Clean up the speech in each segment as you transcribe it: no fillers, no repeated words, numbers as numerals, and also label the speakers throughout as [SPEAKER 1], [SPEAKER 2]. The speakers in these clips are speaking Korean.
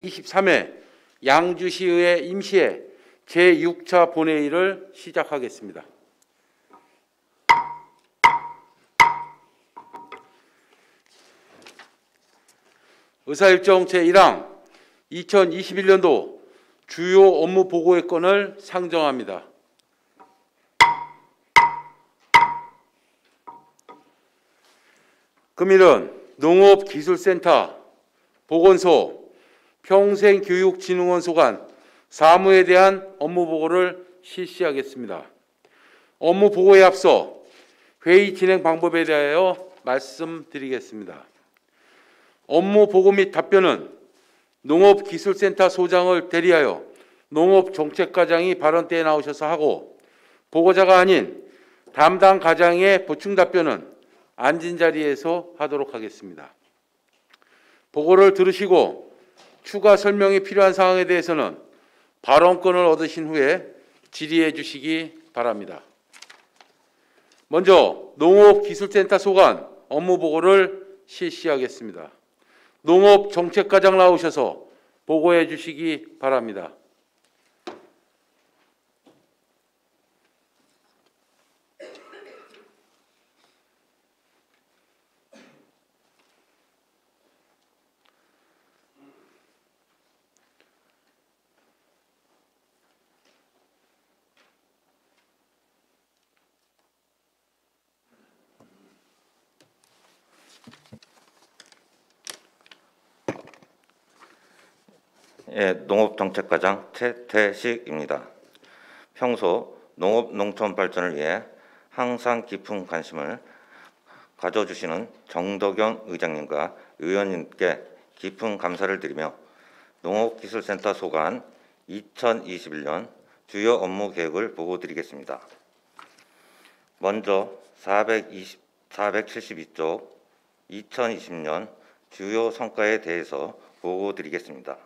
[SPEAKER 1] 23회 양주시의회 임시회 제6차 본회의를 시작하겠습니다. 의사일정 제1항 2021년도 주요 업무 보고의 건을 상정합니다. 금일은 농업기술센터, 보건소, 평생교육진흥원 소관 사무에 대한 업무 보고를 실시하겠습니다. 업무 보고에 앞서 회의 진행 방법에 대하여 말씀드리겠습니다. 업무 보고 및 답변은 농업기술센터 소장을 대리하여 농업정책과장이 발언 때에 나오셔서 하고, 보고자가 아닌 담당 과장의 보충 답변은 앉은 자리에서 하도록 하겠습니다. 보고를 들으시고 추가 설명이 필요한 사항에 대해서는 발언권을 얻으신 후에 질의해 주시기 바랍니다. 먼저 농업기술센터 소관 업무 보고를 실시하겠습니다. 농업정책과장 나오셔서 보고해 주시기 바랍니다.
[SPEAKER 2] 예, 농업정책과장 최태식입니다. 평소 농업 농촌 발전을 위해 항상 깊은 관심을 가져주시는 정덕영 의장님과 의원님께 깊은 감사를 드리며 농업기술센터 소관 2021년 주요 업무 계획을 보고드리겠습니다. 먼저 472쪽 2020년 주요 성과에 대해서 보고드리겠습니다.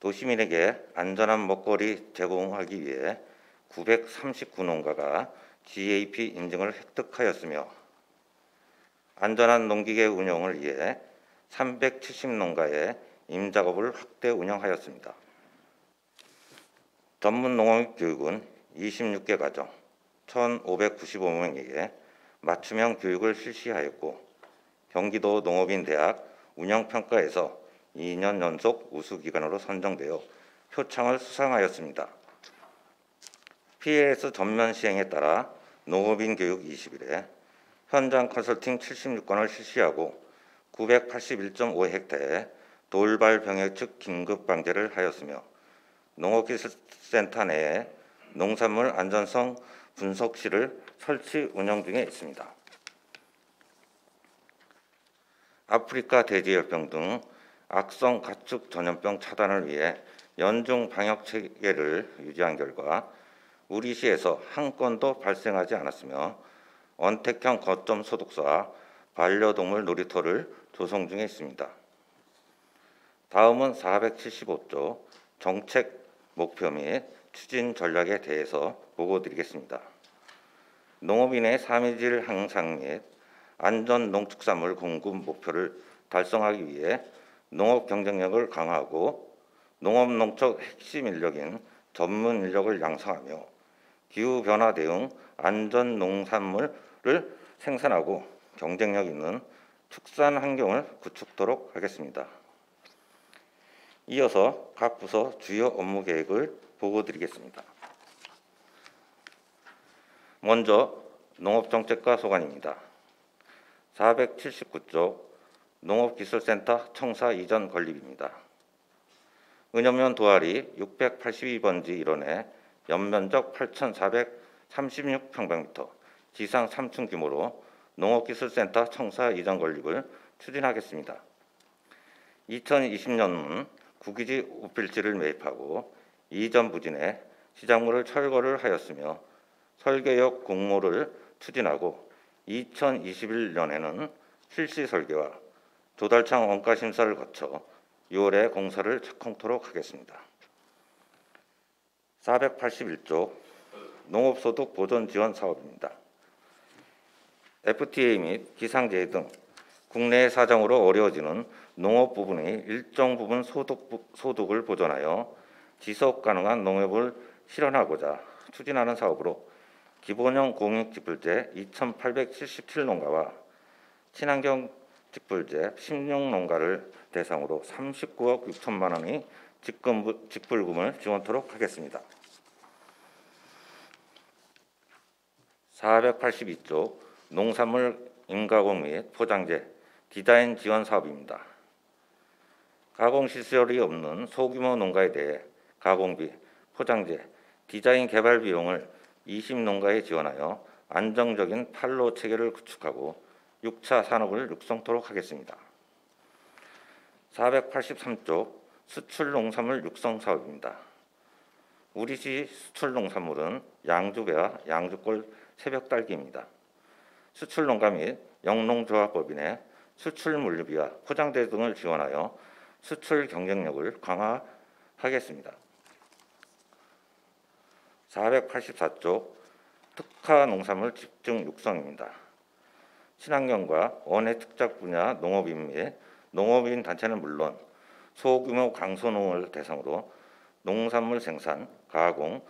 [SPEAKER 2] 도시민에게 안전한 먹거리 제공하기 위해 939농가가 GAP 인증을 획득하였으며, 안전한 농기계 운영을 위해 370농가의 임작업을 확대 운영하였습니다. 전문 농업 교육은 26개 가정 1,595명에게 맞춤형 교육을 실시하였고, 경기도 농업인대학 운영평가에서 2년 연속 우수기관으로 선정되어 표창을 수상하였습니다. PAS 전면 시행에 따라 농업인 교육 20일에 현장 컨설팅 76건을 실시하고 981.5헥타의 돌발 병해 측 긴급 방제를 하였으며, 농업기술센터 내에 농산물 안전성 분석실을 설치 운영 중에 있습니다. 아프리카 돼지열병 등 악성 가축 전염병 차단을 위해 연중 방역 체계를 유지한 결과 우리 시에서 한 건도 발생하지 않았으며, 언택형 거점 소독소와 반려동물 놀이터를 조성 중에 있습니다. 다음은 475조 정책 목표 및 추진 전략에 대해서 보고드리겠습니다. 농업인의 삶의 향상 및 안전 농축산물 공급 목표를 달성하기 위해 농업 경쟁력을 강화하고 농업-농축 핵심 인력인 전문 인력을 양성하며 기후변화 대응 안전 농산물을 생산하고 경쟁력 있는 축산 환경을 구축토록 하겠습니다. 이어서 각 부서 주요 업무 계획을 보고드리겠습니다. 먼저 농업정책과 소관입니다. 479조 농업기술센터 청사 이전 건립입니다. 은염면 도아리 682번지 1원에 연면적 8,436평방미터, 지상 3층 규모로 농업기술센터 청사 이전 건립을 추진하겠습니다. 2020년은 구기지 우필지를 매입하고 이전 부진에 시작물을 철거를 하였으며, 설계역 공모를 추진하고 2021년에는 실시 설계와 조달청 원가 심사를 거쳐 6월에 공사를 착공토록 하겠습니다. 481조 농업소득 보전 지원 사업입니다. FTA 및 기상재해 등 국내 사정으로 어려워지는 농업 부분의 일정 부분 소득을 보존하여 지속 가능한 농업을 실현하고자 추진하는 사업으로 기본형 공익직불제 2,877농가와 친환경 직불제 16농가를 대상으로 39억 6천만 원의 직불금을 지원토록 하겠습니다. 482조 농산물 인가공 및 포장재 디자인 지원 사업입니다. 가공 시설이 없는 소규모 농가에 대해 가공비, 포장재, 디자인 개발 비용을 20농가에 지원하여 안정적인 판로 체계를 구축하고 6차 산업을 육성토록 하겠습니다. 483조 수출 농산물 육성 사업입니다. 우리시 수출 농산물은 양주배와 양주골 새벽딸기입니다. 수출 농가 및 영농조합법인의 수출 물류비와 포장재 등을 지원하여 수출 경쟁력을 강화하겠습니다. 484조 특화 농산물 집중 육성입니다. 친환경과 원예 특작 분야 농업인 및 농업인 단체는 물론 소규모 강소농을 대상으로 농산물 생산, 가공,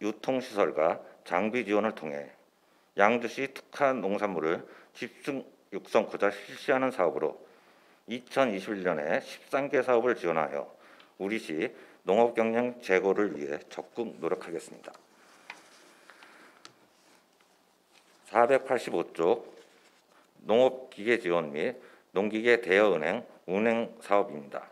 [SPEAKER 2] 유통시설과 장비 지원을 통해 양주시 특화 농산물을 집중 육성코자 실시하는 사업으로 2021년에 13개 사업을 지원하여 우리시 농업 경영 제고를 위해 적극 노력하겠습니다. 485조 농업기계 지원 및 농기계 대여은행 운행 사업입니다.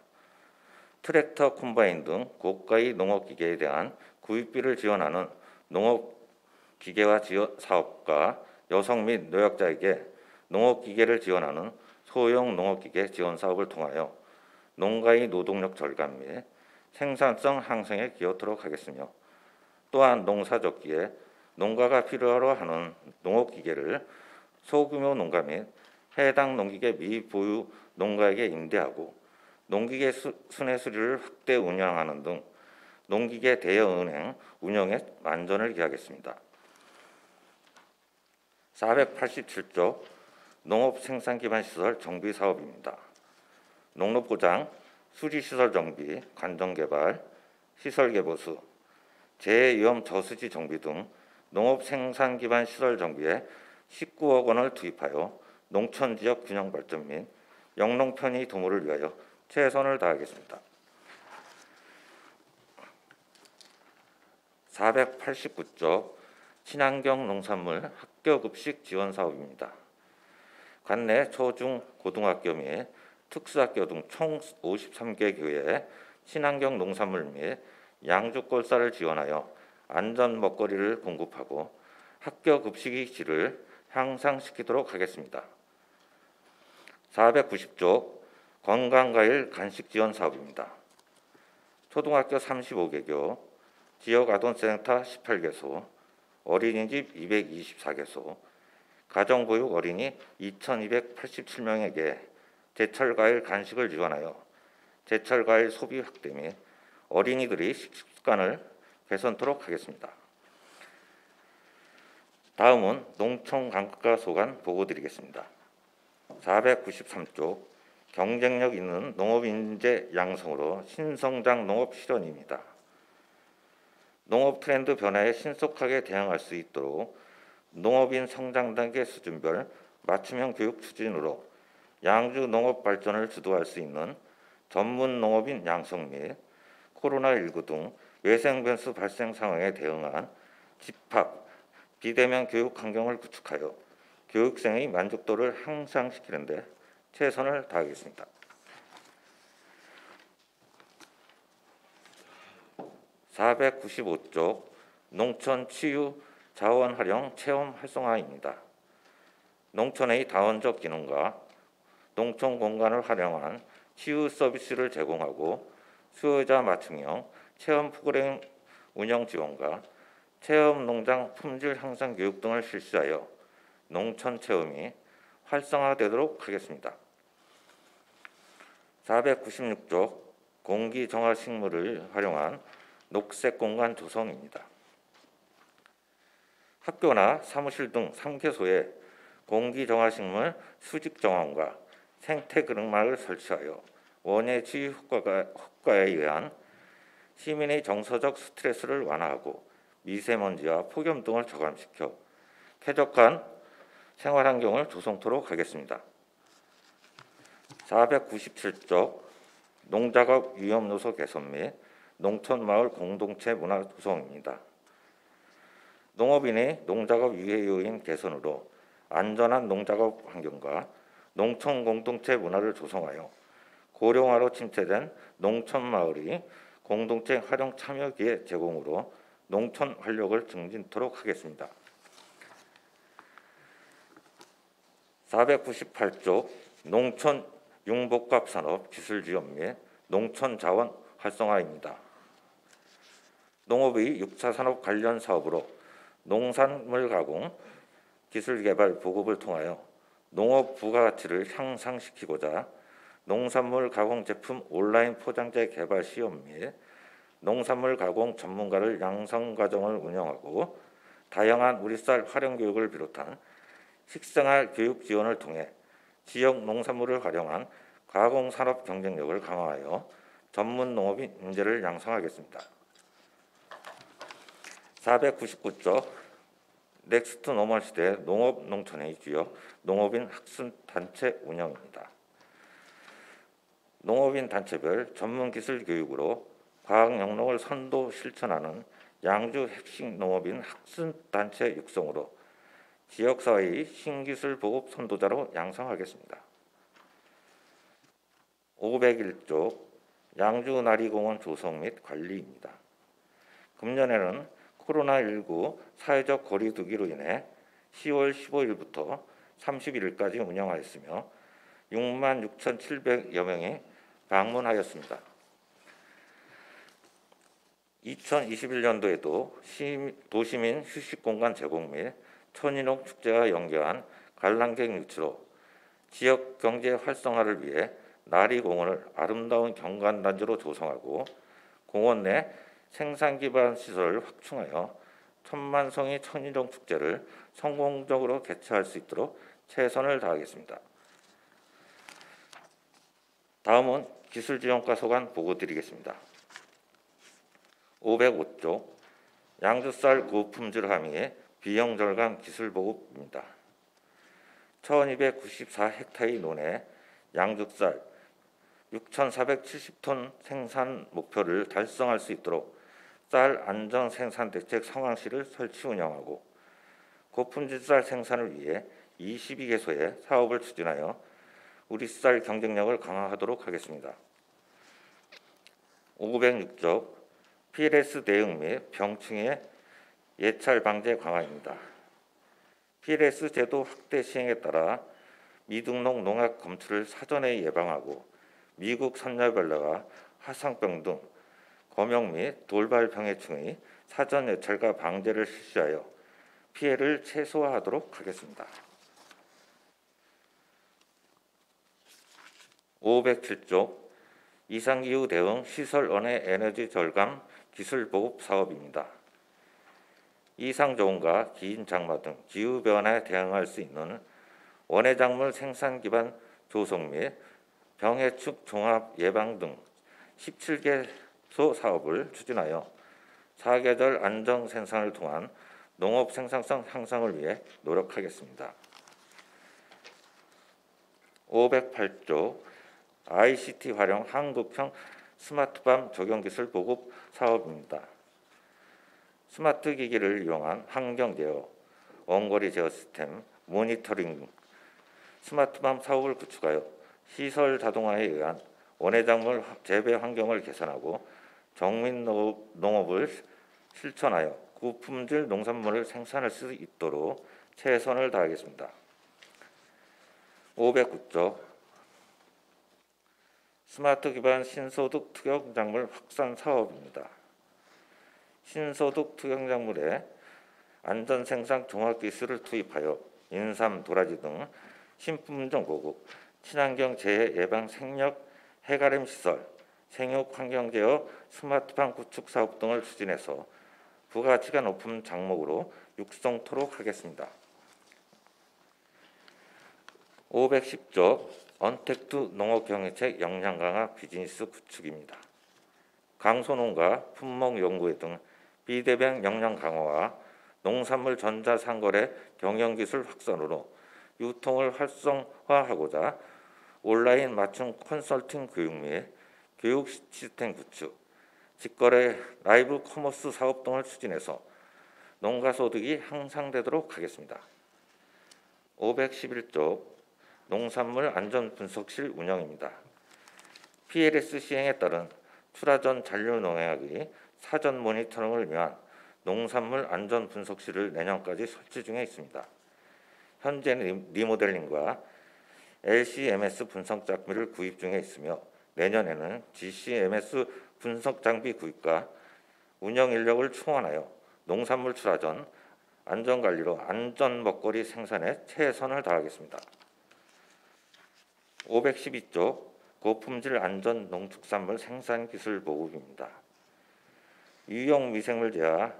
[SPEAKER 2] 트랙터, 콤바인 등 고가의 농업기계에 대한 구입비를 지원하는 농업기계화 지원 사업과 여성 및 노약자에게 농업기계를 지원하는 소형 농업기계 지원 사업을 통하여 농가의 노동력 절감 및 생산성 향상에 기여토록 하겠으며 또한 농사젓기에 농가가 필요로 하는 농업기계를 소규모 농가 및 해당 농기계 미보유 농가에게 임대하고 농기계 순회 수리를 확대 운영하는 등 농기계 대여은행 운영에 만전을 기하겠습니다. 487조 농업생산기반시설 정비사업입니다. 농로포장, 수리시설 정비, 관정개발, 시설개보수, 재위험 저수지 정비 등 농업생산기반시설 정비에 19억 원을 투입하여 농촌지역 균형발전 및 영농편의 도모를 위하여 최선을 다하겠습니다. 489조 친환경 농산물 학교급식 지원 사업입니다. 관내 초중 고등학교 및 특수학교 등 총 53개 교회에 친환경 농산물 및 양주골쌀을 지원하여 안전 먹거리를 공급하고 학교 급식의 질을 향상시키도록 하겠습니다. 490조 건강과일 간식 지원 사업입니다. 초등학교 35개교, 지역아동센터 18개소, 어린이집 224개소, 가정보육 어린이 2,287명에게 제철과일 간식을 지원하여 제철과일 소비 확대 및 어린이들의 식습관을 개선토록 하겠습니다. 다음은 농촌 감가소관 보고드리겠습니다. 493조 경쟁력 있는 농업인재 양성으로 신성장 농업 실현입니다. 농업 트렌드 변화에 신속하게 대응할 수 있도록 농업인 성장 단계 수준별 맞춤형 교육 추진으로 양주 농업 발전을 주도할 수 있는 전문 농업인 양성 및 코로나19 등 외생 변수 발생 상황에 대응한 집합, 비대면 교육 환경을 구축하여 교육생의 만족도를 향상시키는 데 최선을 다하겠습니다. 495조 농촌 치유 자원 활용 체험 활성화입니다. 농촌의 다원적 기능과 농촌 공간을 활용한 치유 서비스를 제공하고 수요자 맞춤형 체험 프로그램 운영 지원과 체험 농장 품질 향상 교육 등을 실시하여 농촌 체험이 활성화되도록 하겠습니다. 496조 공기 정화 식물을 활용한 녹색 공간 조성입니다. 학교나 사무실 등 3개소에 공기정화식물 수직정원과 생태그릉막을 설치하여 원예 치유 효과에 의한 시민의 정서적 스트레스를 완화하고 미세먼지와 폭염 등을 저감시켜 쾌적한 생활환경을 조성토록 하겠습니다. 497쪽 농작업 위험요소 개선 및 농촌마을 공동체 문화 구성입니다. 농업인의 농작업 유해 요인 개선으로 안전한 농작업 환경과 농촌 공동체 문화를 조성하여 고령화로 침체된 농촌마을이 공동체 활용 참여 기회 제공으로 농촌 활력을 증진토록 하겠습니다. 498조 농촌 융복합 산업 기술 지원 및 농촌 자원 활성화입니다. 농업의 6차 산업 관련 사업으로 농산물 가공, 기술 개발 보급을 통하여 농업 부가가치를 향상시키고자 농산물 가공 제품 온라인 포장재 개발 시험 및 농산물 가공 전문가를 양성 과정을 운영하고 다양한 우리쌀 활용 교육을 비롯한 식생활 교육 지원을 통해 지역 농산물을 활용한 가공 산업 경쟁력을 강화하여 전문 농업인 인재를 양성하겠습니다. 499조 넥스트 노멀 시대 농업 농촌의 주요 농업인 학습 단체 운영입니다. 농업인 단체별 전문 기술 교육으로 과학 영농을 선도 실천하는 양주 핵심 농업인 학습 단체 육성으로 지역사회의 신기술 보급 선도자로 양성하겠습니다. 501조 양주 나리공원 조성 및 관리입니다. 금년에는 코로나19 사회적 거리두기로 인해 10월 15일부터 31일까지 운영하였으며 66,700여 명이 방문하였습니다. 2021년도에도 도시민 휴식공간 제공 및 천인옥 축제와 연계한 관람객 유치로 지역 경제 활성화를 위해 나리공원을 아름다운 경관단지로 조성하고 공원 내 생산 기반 시설을 확충하여 천만송이 천인옥 축제를 성공적으로 개최할 수 있도록 최선을 다하겠습니다. 다음은 기술지원과 소관 보고드리겠습니다. 505조 양주쌀 고품질 함유의 비용 절감 기술 보급입니다. 1294헥타의 논에 양주쌀 6,470톤 생산 목표를 달성할 수 있도록 쌀 안전 생산 대책 상황실을 설치 운영하고 고품질 쌀 생산을 위해 22개소의 사업을 추진하여 우리 쌀 경쟁력을 강화하도록 하겠습니다. 506조 PLS 대응 및 병충해 예찰 방제 강화입니다. PLS 제도 확대 시행에 따라 미등록 농약 검출을 사전에 예방하고 미국 선녀벌레와 화상병 등 검역 및 돌발병해충의 사전 예찰과 방제를 실시하여 피해를 최소화하도록 하겠습니다. 507조 이상기후 대응 시설 원해 에너지 절감 기술 보급 사업입니다. 이상저온과 긴 장마 등 기후 변화에 대응할 수 있는 원해작물 생산 기반 조성 및 병해충 종합 예방 등 17개소 사업을 추진하여 사계절 안정 생산을 통한 농업 생산성 향상을 위해 노력하겠습니다. 508조 ICT 활용 한국형 스마트팜 적용기술 보급 사업입니다. 스마트 기기를 이용한 환경 제어, 원거리 제어 시스템, 모니터링, 스마트팜 사업을 구축하여 시설 자동화에 의한 원해작물 재배 환경을 개선하고 정민 농업을 실천하여 고품질 농산물을 생산할 수 있도록 최선을 다하겠습니다. 509조 스마트 기반 신소득 투경작물 확산 사업입니다. 신소득 투경작물에 안전생산 종합기술을 투입하여 인삼, 도라지 등 신품종 보급, 친환경 재해 예방 생력 해가림 시설, 생육 환경 제어 스마트팜 구축 사업 등을 추진해서 부가가치가 높은 작목으로 육성토록 하겠습니다. 510조 언택트 농업경영책 역량 강화 비즈니스 구축입니다. 강소농가, 품목연구회 등 비대면 역량 강화와 농산물 전자상거래 경영기술 확산으로 유통을 활성화하고자 온라인 맞춤 컨설팅 교육 및 교육 시스템 구축, 직거래 라이브 커머스 사업 등을 추진해서 농가소득이 향상되도록 하겠습니다. 511조 농산물 안전분석실 운영입니다. PLS 시행에 따른 출하전 잔류농약의 사전 모니터링을 위한 농산물 안전분석실을 내년까지 설치 중에 있습니다. 현재 리모델링과 LCMS 분석 장비를 구입 중에 있으며 내년에는 GCMS 분석 장비 구입과 운영 인력을 충원하여 농산물 출하전 안전관리로 안전 먹거리 생산에 최선을 다하겠습니다. 512조 고품질 안전 농축산물 생산 기술 보급입니다. 유용 미생물 제하,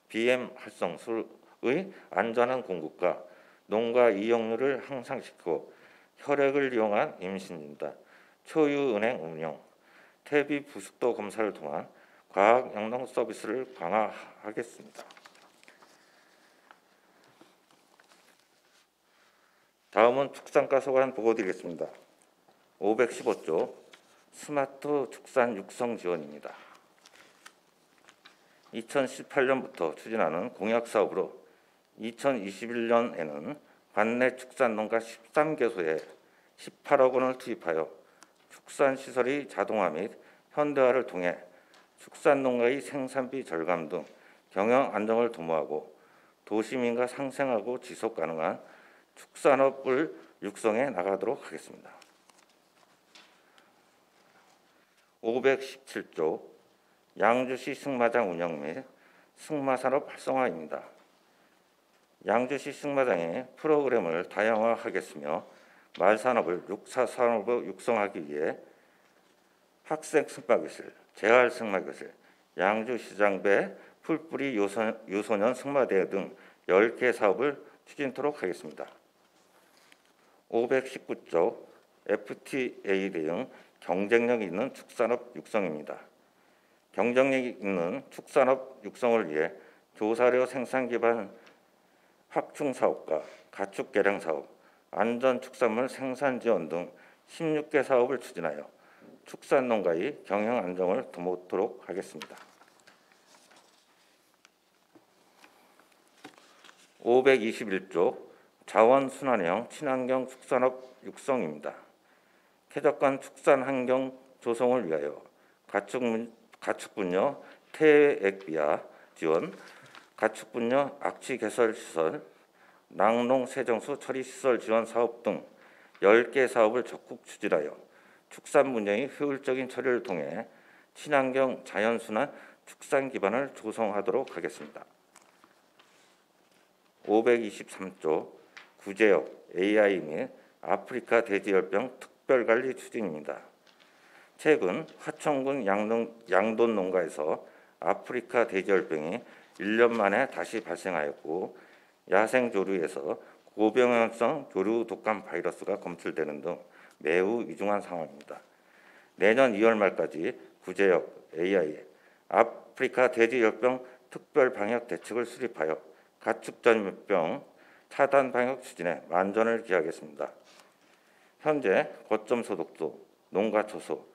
[SPEAKER 2] BM 활성수의 안전한 공급과 농가 이용률을 향상시키고 혈액을 이용한 임신 진단, 초유은행 운영, 퇴비 부숙도 검사를 통한 과학 영농 서비스를 강화하겠습니다. 다음은 축산가 소관 보고드리겠습니다. 515조 스마트 축산 육성 지원입니다. 2018년부터 추진하는 공약 사업으로 2021년에는 관내 축산농가 13개소에 18억 원을 투입하여 축산시설의 자동화 및 현대화를 통해 축산농가의 생산비 절감 등 경영 안정을 도모하고 도시민과 상생하고 지속 가능한 축산업을 육성해 나가도록 하겠습니다. 517조 양주시 승마장 운영 및 승마산업 활성화입니다. 양주시 승마장의 프로그램을 다양화하겠으며 말산업을 육사산업으로 육성하기 위해 학생 승마교실, 재활 승마교실, 양주시장배 풀뿌리 유소년 승마대회 등 10개 사업을 추진토록 하겠습니다. 519조 FTA 대응 경쟁력 있는 축산업 육성입니다. 경쟁력 있는 축산업 육성을 위해 조사료 생산 기반 확충 사업과 가축 개량 사업, 안전 축산물 생산 지원 등 16개 사업을 추진하여 축산농가의 경영 안정을 도모토록 하겠습니다. 521조 자원순환형 친환경 축산업 육성입니다. 쾌적한 축산 환경 조성을 위하여 가축분뇨 퇴액비와 지원, 가축분뇨 악취 개설 시설, 낙농 세정수 처리 시설 지원 사업 등 10개 사업을 적극 추진하여 축산 분야의 효율적인 처리를 통해 친환경 자연순환 축산 기반을 조성하도록 하겠습니다. 523조 구제역 AI 및 아프리카 돼지열병 특별관리 추진입니다. 최근 화천군 양돈 농가에서 아프리카 돼지열병이 1년 만에 다시 발생하였고 야생 조류에서 고병연성 조류 독감 바이러스가 검출되는 등 매우 위중한 상황입니다. 내년 2월 말까지 구제역 AI 아프리카 돼지열병 특별 방역 대책을 수립하여 가축 전염병 차단 방역 추진에 만전을 기하겠습니다. 현재 거점 소독소, 농가 초소,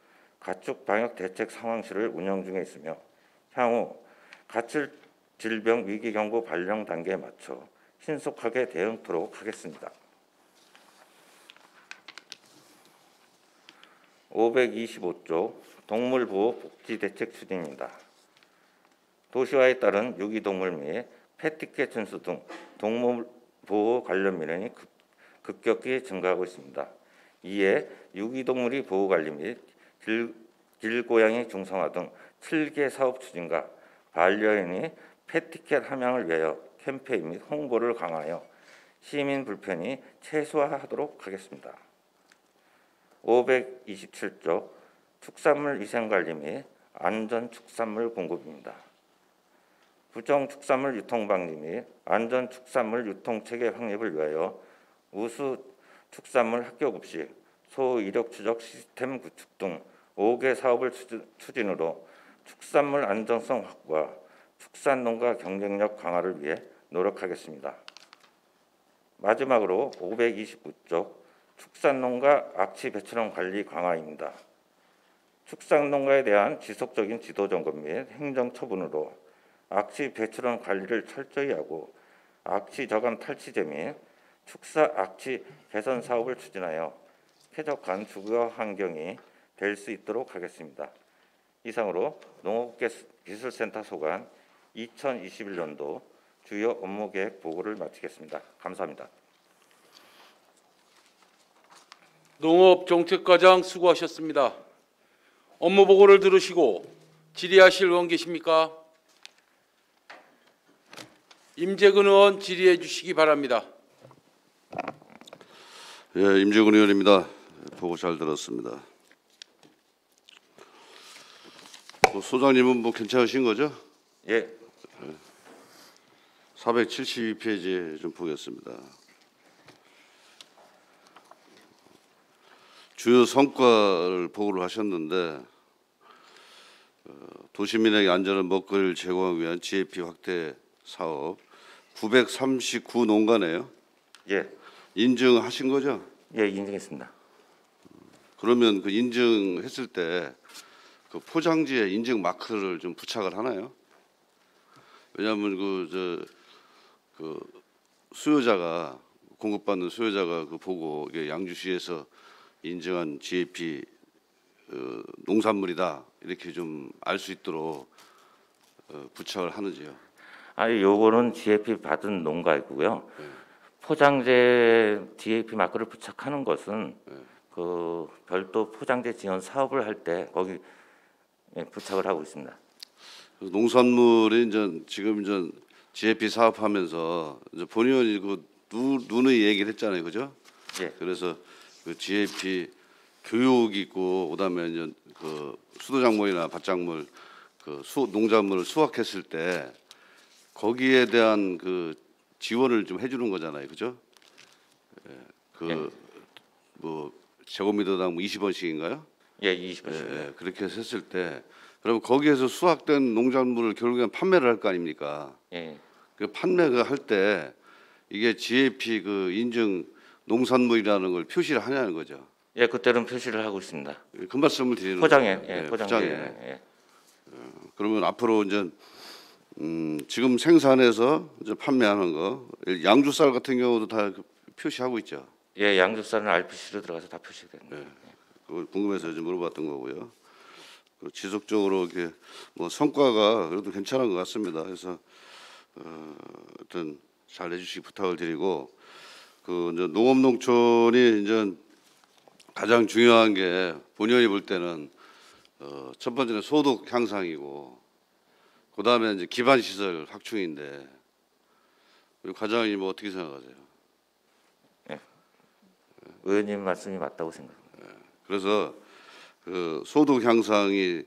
[SPEAKER 2] 가축 방역 대책 상황실을 운영 중에 있으며 향후 가축 질병 위기 경보 발령 단계에 맞춰 신속하게 대응토록 하겠습니다. 525조 동물보호 복지대책 추진입니다. 도시화에 따른 유기동물 및 패티켓 준수 등 동물보호 관련 민원이 급격히 증가하고 있습니다. 이에 유기동물의 보호관리 및 길고양이 중성화 등 7개 사업 추진과 반려인의 패티켓 함양을 위하여 캠페인 및 홍보를 강화하여 시민 불편이 최소화하도록 하겠습니다. 527조 축산물 위생관리 및 안전 축산물 공급입니다. 부정 축산물 유통 방지 및 안전 축산물 유통 체계 확립을 위하여 우수 축산물 합격 없이 소이력 추적 시스템 구축 등 5개 사업을 추진으로 축산물 안정성 확보와 축산농가 경쟁력 강화를 위해 노력하겠습니다. 마지막으로 529쪽 축산농가 악취 배출원 관리 강화입니다. 축산농가에 대한 지속적인 지도점검 및 행정처분으로 악취 배출원 관리를 철저히 하고 악취 저감 탈취제 및 축사 악취 개선 사업을 추진하여 쾌적한 주거 환경이 될 수 있도록 하겠습니다. 이상으로 농업기술센터 소관 2021년도 주요 업무 계획 보고를 마치겠습니다. 감사합니다.
[SPEAKER 1] 농업정책과장 수고하셨습니다. 업무 보고를 들으시고 질의하실 의원 계십니까? 임재근 의원 질의해 주시기 바랍니다.
[SPEAKER 3] 예, 임재근 의원입니다. 보고 잘 들었습니다. 소장님은 뭐 괜찮으신 거죠?
[SPEAKER 2] 예,
[SPEAKER 3] 472페이지 좀 보겠습니다. 주요 성과를 보고를 하셨는데 도시민에게 안전한 먹거리를 제공하기 위한 GAP 확대 사업 939 농가네요.
[SPEAKER 2] 예,
[SPEAKER 3] 인증하신 거죠?
[SPEAKER 2] 예, 인정했습니다.
[SPEAKER 3] 그러면 그 인증했을 때 그 포장지에 인증 마크를 좀 부착을 하나요? 왜냐하면 그 수요자가 공급받는 수요자가 그 보고 이게 양주시에서 인증한 GAP 농산물이다 이렇게 좀 알 수 있도록 부착을 하는지요.
[SPEAKER 2] 아니, 요거는 GAP 받은 농가이고요. 포장재 GAP 마크를 부착하는 것은 그 별도 포장재 지원 사업을 할 때 거기 부착을 하고 있습니다.
[SPEAKER 3] 농산물이 이제 지금 이제 GAP 사업하면서 이제 본의원이 그 누누이 얘기를 했잖아요, 그죠?
[SPEAKER 2] 예,
[SPEAKER 3] 그래서 그 GAP 교육이 있고 그다음에 이제 그 수도작물이나 밭작물 그 농작물을 수확했을 때 거기에 대한 그 지원을 좀 해주는 거잖아요, 그죠? 그 뭐 제곱미터당 20원씩인가요?
[SPEAKER 2] 예, 20%.
[SPEAKER 3] 예, 그렇게 해서 했을 때 그러면 거기에서 수확된 농작물을 결국엔 판매를 할 거 아닙니까?
[SPEAKER 2] 예,
[SPEAKER 3] 그 판매가 할 때 이게 GAP 그 인증 농산물이라는 걸 표시를 하냐는 거죠.
[SPEAKER 2] 예, 그때는 표시를 하고 있습니다.
[SPEAKER 3] 그 말씀을 드리는
[SPEAKER 2] 포장에,
[SPEAKER 3] 거죠.
[SPEAKER 2] 예,
[SPEAKER 3] 포장에.
[SPEAKER 2] 포장에. 예.
[SPEAKER 3] 그러면 앞으로 이제 지금 생산해서 이제 판매하는 거 양주쌀 같은 경우도 다 표시하고 있죠.
[SPEAKER 2] 예, 양주쌀은 RPC로 들어가서 다 표시됩니다.
[SPEAKER 3] 그걸 궁금해서 좀 물어봤던 거고요. 그 지속적으로 이렇게 뭐 성과가 그래도 괜찮은 것 같습니다. 그래서 하여튼 잘 해주시기 부탁을 드리고 그 이제 농업농촌이 이제 가장 중요한 게 본의원이 볼 때는 첫 번째는 소득 향상이고 그 다음에 이제 기반 시설 확충인데 우리 과장님 뭐 어떻게 생각하세요?
[SPEAKER 2] 의원님 말씀이 맞다고 생각합니다.
[SPEAKER 3] 그래서 그 소득 향상이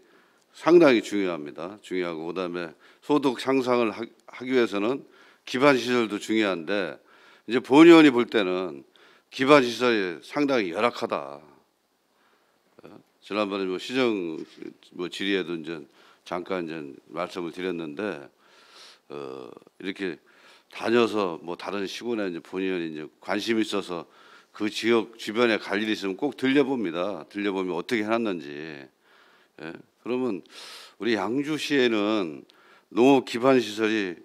[SPEAKER 3] 상당히 중요합니다. 중요하고 그다음에 소득 향상을 하기 위해서는 기반 시설도 중요한데 이제 본의원이 볼 때는 기반 시설이 상당히 열악하다. 지난번에 뭐 시정 뭐 질의에도 이제 잠깐 이제 말씀을 드렸는데 이렇게 다녀서 뭐 다른 시군에 이제 본의원이 이제 관심 있어서 그 지역 주변에 갈 일이 있으면 꼭 들려봅니다. 들려보면 어떻게 해놨는지. 예? 그러면 우리 양주시에는 농업 기반 시설이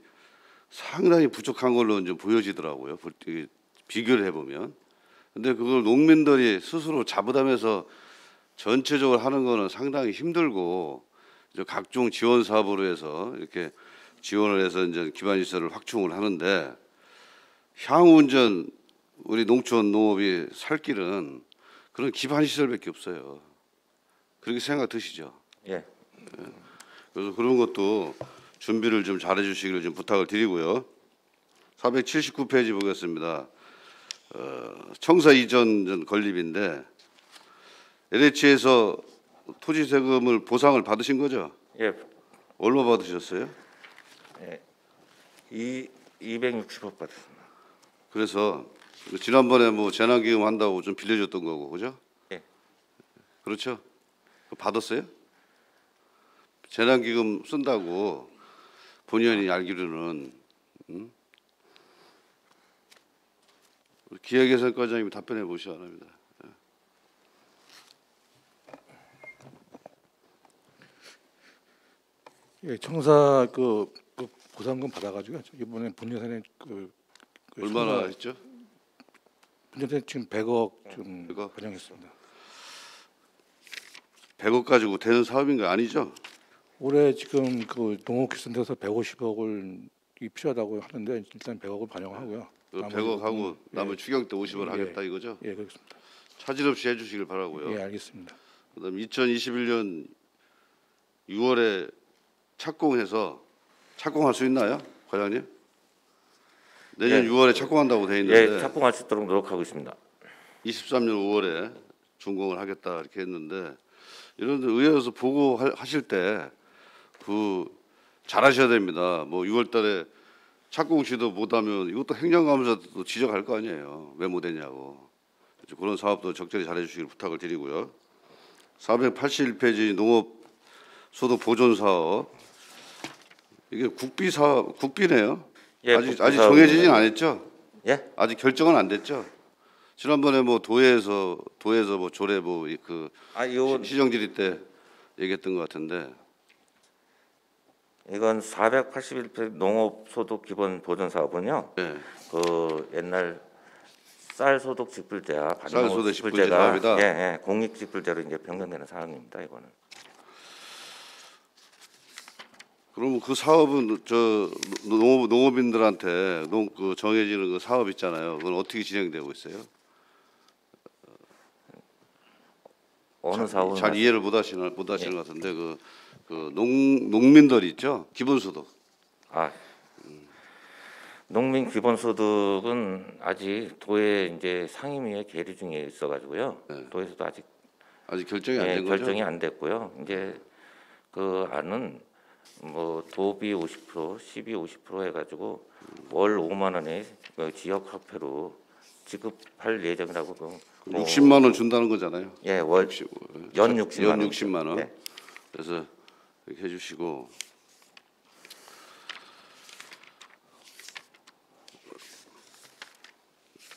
[SPEAKER 3] 상당히 부족한 걸로 이제 보여지더라고요. 비교를 해보면. 근데 그걸 농민들이 스스로 자부담해서 전체적으로 하는 거는 상당히 힘들고 이제 각종 지원 사업으로 해서 이렇게 지원을 해서 이제 기반 시설을 확충을 하는데 향후 이제 우리 농촌 농업이 살 길은 그런 기반 시설밖에 없어요. 그렇게 생각 드시죠?
[SPEAKER 2] 예,
[SPEAKER 3] 그래서 그런 것도 준비를 좀 잘해 주시기를 좀 부탁을 드리고요. 479페이지 보겠습니다. 청사 이전 건립인데 LH에서 토지 세금을 보상을 받으신 거죠?
[SPEAKER 2] 예,
[SPEAKER 3] 얼마 받으셨어요?
[SPEAKER 2] 260억 받았습니다.
[SPEAKER 3] 그래서 지난번에 뭐 재난기금 한다고 좀 빌려줬던 거고, 그죠?
[SPEAKER 2] 예.
[SPEAKER 3] 그렇죠? 그거 받았어요? 재난기금 쓴다고 본의원이 알기로는 우리 기획예산과장님이 답변해 보시기 바랍니다.
[SPEAKER 4] 예, 청사 그 보상금 받아가지고 이번에 분여선에
[SPEAKER 3] 얼마나 했죠?
[SPEAKER 4] 분여선 지금 100억 좀
[SPEAKER 3] 100억?
[SPEAKER 4] 반영했습니다.
[SPEAKER 3] 100억 가지고 되는 사업인 거 아니죠?
[SPEAKER 4] 올해 지금 그 농업기술센터에서 150억을 필요하다고 하는데 일단 100억을 반영하고요.
[SPEAKER 3] 그
[SPEAKER 4] 나머지
[SPEAKER 3] 100억 하고
[SPEAKER 4] 부분은,
[SPEAKER 3] 남은 추경 때 50을
[SPEAKER 4] 예.
[SPEAKER 3] 하겠다 이거죠?
[SPEAKER 4] 예, 그렇습니다.
[SPEAKER 3] 차질 없이 해주시길 바라고요.
[SPEAKER 4] 예, 알겠습니다.
[SPEAKER 3] 그다음 2021년 6월에 착공해서 착공할 수 있나요, 과장님? 내년
[SPEAKER 2] 예.
[SPEAKER 3] 6월에 착공한다고 돼 있는데
[SPEAKER 2] 예, 착공할 수 있도록 노력하고 있습니다.
[SPEAKER 3] 23년 5월에 준공을 하겠다 이렇게 했는데 이런 의회에서 보고하실 때 그 잘하셔야 됩니다. 뭐 6월달에 착공 시도 못하면 이것도 행정감사도 지적할 거 아니에요. 왜 못했냐고. 그런 사업도 적절히 잘해주시길 부탁을 드리고요. 481페이지 농업소득 보존 사업 이게 국비 사업 국비네요.
[SPEAKER 2] 예,
[SPEAKER 3] 아직
[SPEAKER 2] 국비
[SPEAKER 3] 정해지진 않았죠.
[SPEAKER 2] 예?
[SPEAKER 3] 아직 결정은 안 됐죠. 지난번에 뭐 도에서 뭐 조례 뭐그
[SPEAKER 2] 이건
[SPEAKER 3] 시정질의 때 얘기했던 것 같은데
[SPEAKER 2] 이건 481편 농업소득 기본 보존 사업은요.
[SPEAKER 3] 네.
[SPEAKER 2] 그 옛날 쌀소득 직불제와
[SPEAKER 3] 쌀소득 직불제 사업이다?
[SPEAKER 2] 예, 공익 직불제로 이제 변경되는 사항입니다. 이거는.
[SPEAKER 3] 그러면 그 사업은 저 농업인들한테 그 정해지는 그 사업 있잖아요. 그건 어떻게 진행되고 있어요?
[SPEAKER 2] 어느 사업은
[SPEAKER 3] 잘 이해를 못 하시는 것 같은데 그 농민들 있죠. 기본소득.
[SPEAKER 2] 농민 기본소득은 아직 도에 이제 상임위에 계류 중에 있어가지고요.
[SPEAKER 3] 네.
[SPEAKER 2] 도에서도 아직
[SPEAKER 3] 결정이 안 된 거죠.
[SPEAKER 2] 결정이 안 됐고요. 이제 그 안은 뭐 도비 50%, 시비 50% 해가지고 월 5만 원에 지역 화폐로 지급할 예정이라고
[SPEAKER 3] 60만 원 준다는 거잖아요.
[SPEAKER 2] 예, 월
[SPEAKER 3] 60,
[SPEAKER 2] 연 60만 원.
[SPEAKER 3] 60만 원.
[SPEAKER 2] 예.
[SPEAKER 3] 그래서 이렇게 해주시고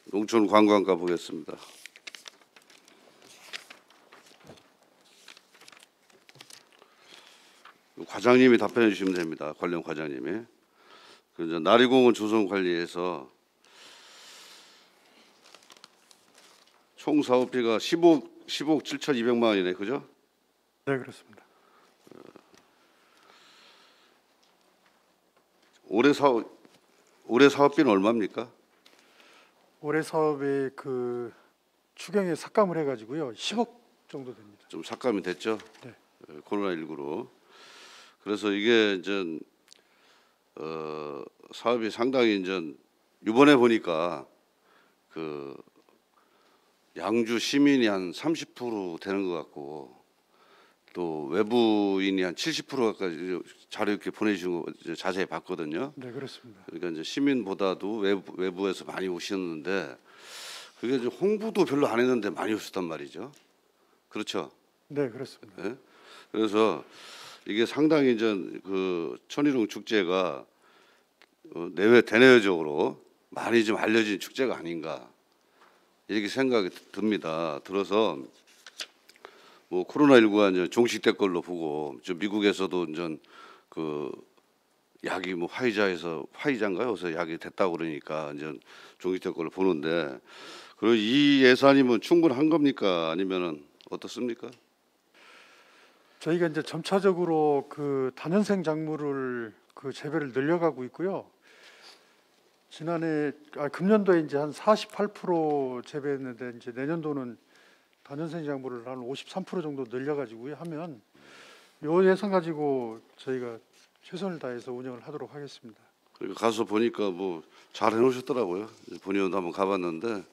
[SPEAKER 3] 농촌 관광가 보겠습니다. 과장님이 답변해 주시면 됩니다. 관련 과장님이. 그래서 나리공원 조성 관리에서 총 사업비가 10억 7,200만 원이네, 그죠?
[SPEAKER 5] 네, 그렇습니다.
[SPEAKER 3] 올해 사업비는 얼마입니까?
[SPEAKER 5] 올해 사업에 그 추경에 삭감을 해가지고요, 10억 정도 됩니다.
[SPEAKER 3] 좀 삭감이 됐죠.
[SPEAKER 5] 네.
[SPEAKER 3] 코로나19로. 그래서 이게 이제 사업이 상당히 이제 이번에 보니까 그 양주 시민이 한 30% 되는 것 같고 또 외부인이 한 70% 가까이 자료 이렇게 보내주신 거 자세히 봤거든요.
[SPEAKER 5] 네, 그렇습니다.
[SPEAKER 3] 그러니까 이제 시민보다도 외부에서 많이 오셨는데 그게 이제 홍보도 별로 안 했는데 많이 오셨단 말이죠. 그렇죠.
[SPEAKER 5] 네, 그렇습니다.
[SPEAKER 3] 예? 그래서 이게 상당히 이제 그 천일홍 축제가 대내외적으로 많이 좀 알려진 축제가 아닌가 이렇게 생각이 듭니다. 들어서 뭐 코로나19가 이제 종식될 걸로 보고 저 미국에서도 이제 그 약이 뭐 화이자인가요? 그래서 약이 됐다고 그러니까 이제 종식될 걸로 보는데 그리고 이 예산이면 충분한 겁니까? 아니면은 어떻습니까?
[SPEAKER 5] 저희가 이제 점차적으로 그 단연생 작물을 그 재배를 늘려가고 있고요. 금년도에 이제 한 48% 재배했는데 이제 내년도는 단연생 작물을 한 53% 정도 늘려가지고요 하면 요 예산 가지고 저희가 최선을 다해서 운영을 하도록 하겠습니다.
[SPEAKER 3] 그러니까 가서 보니까 뭐 잘 해놓으셨더라고요. 본의원도 한번 가봤는데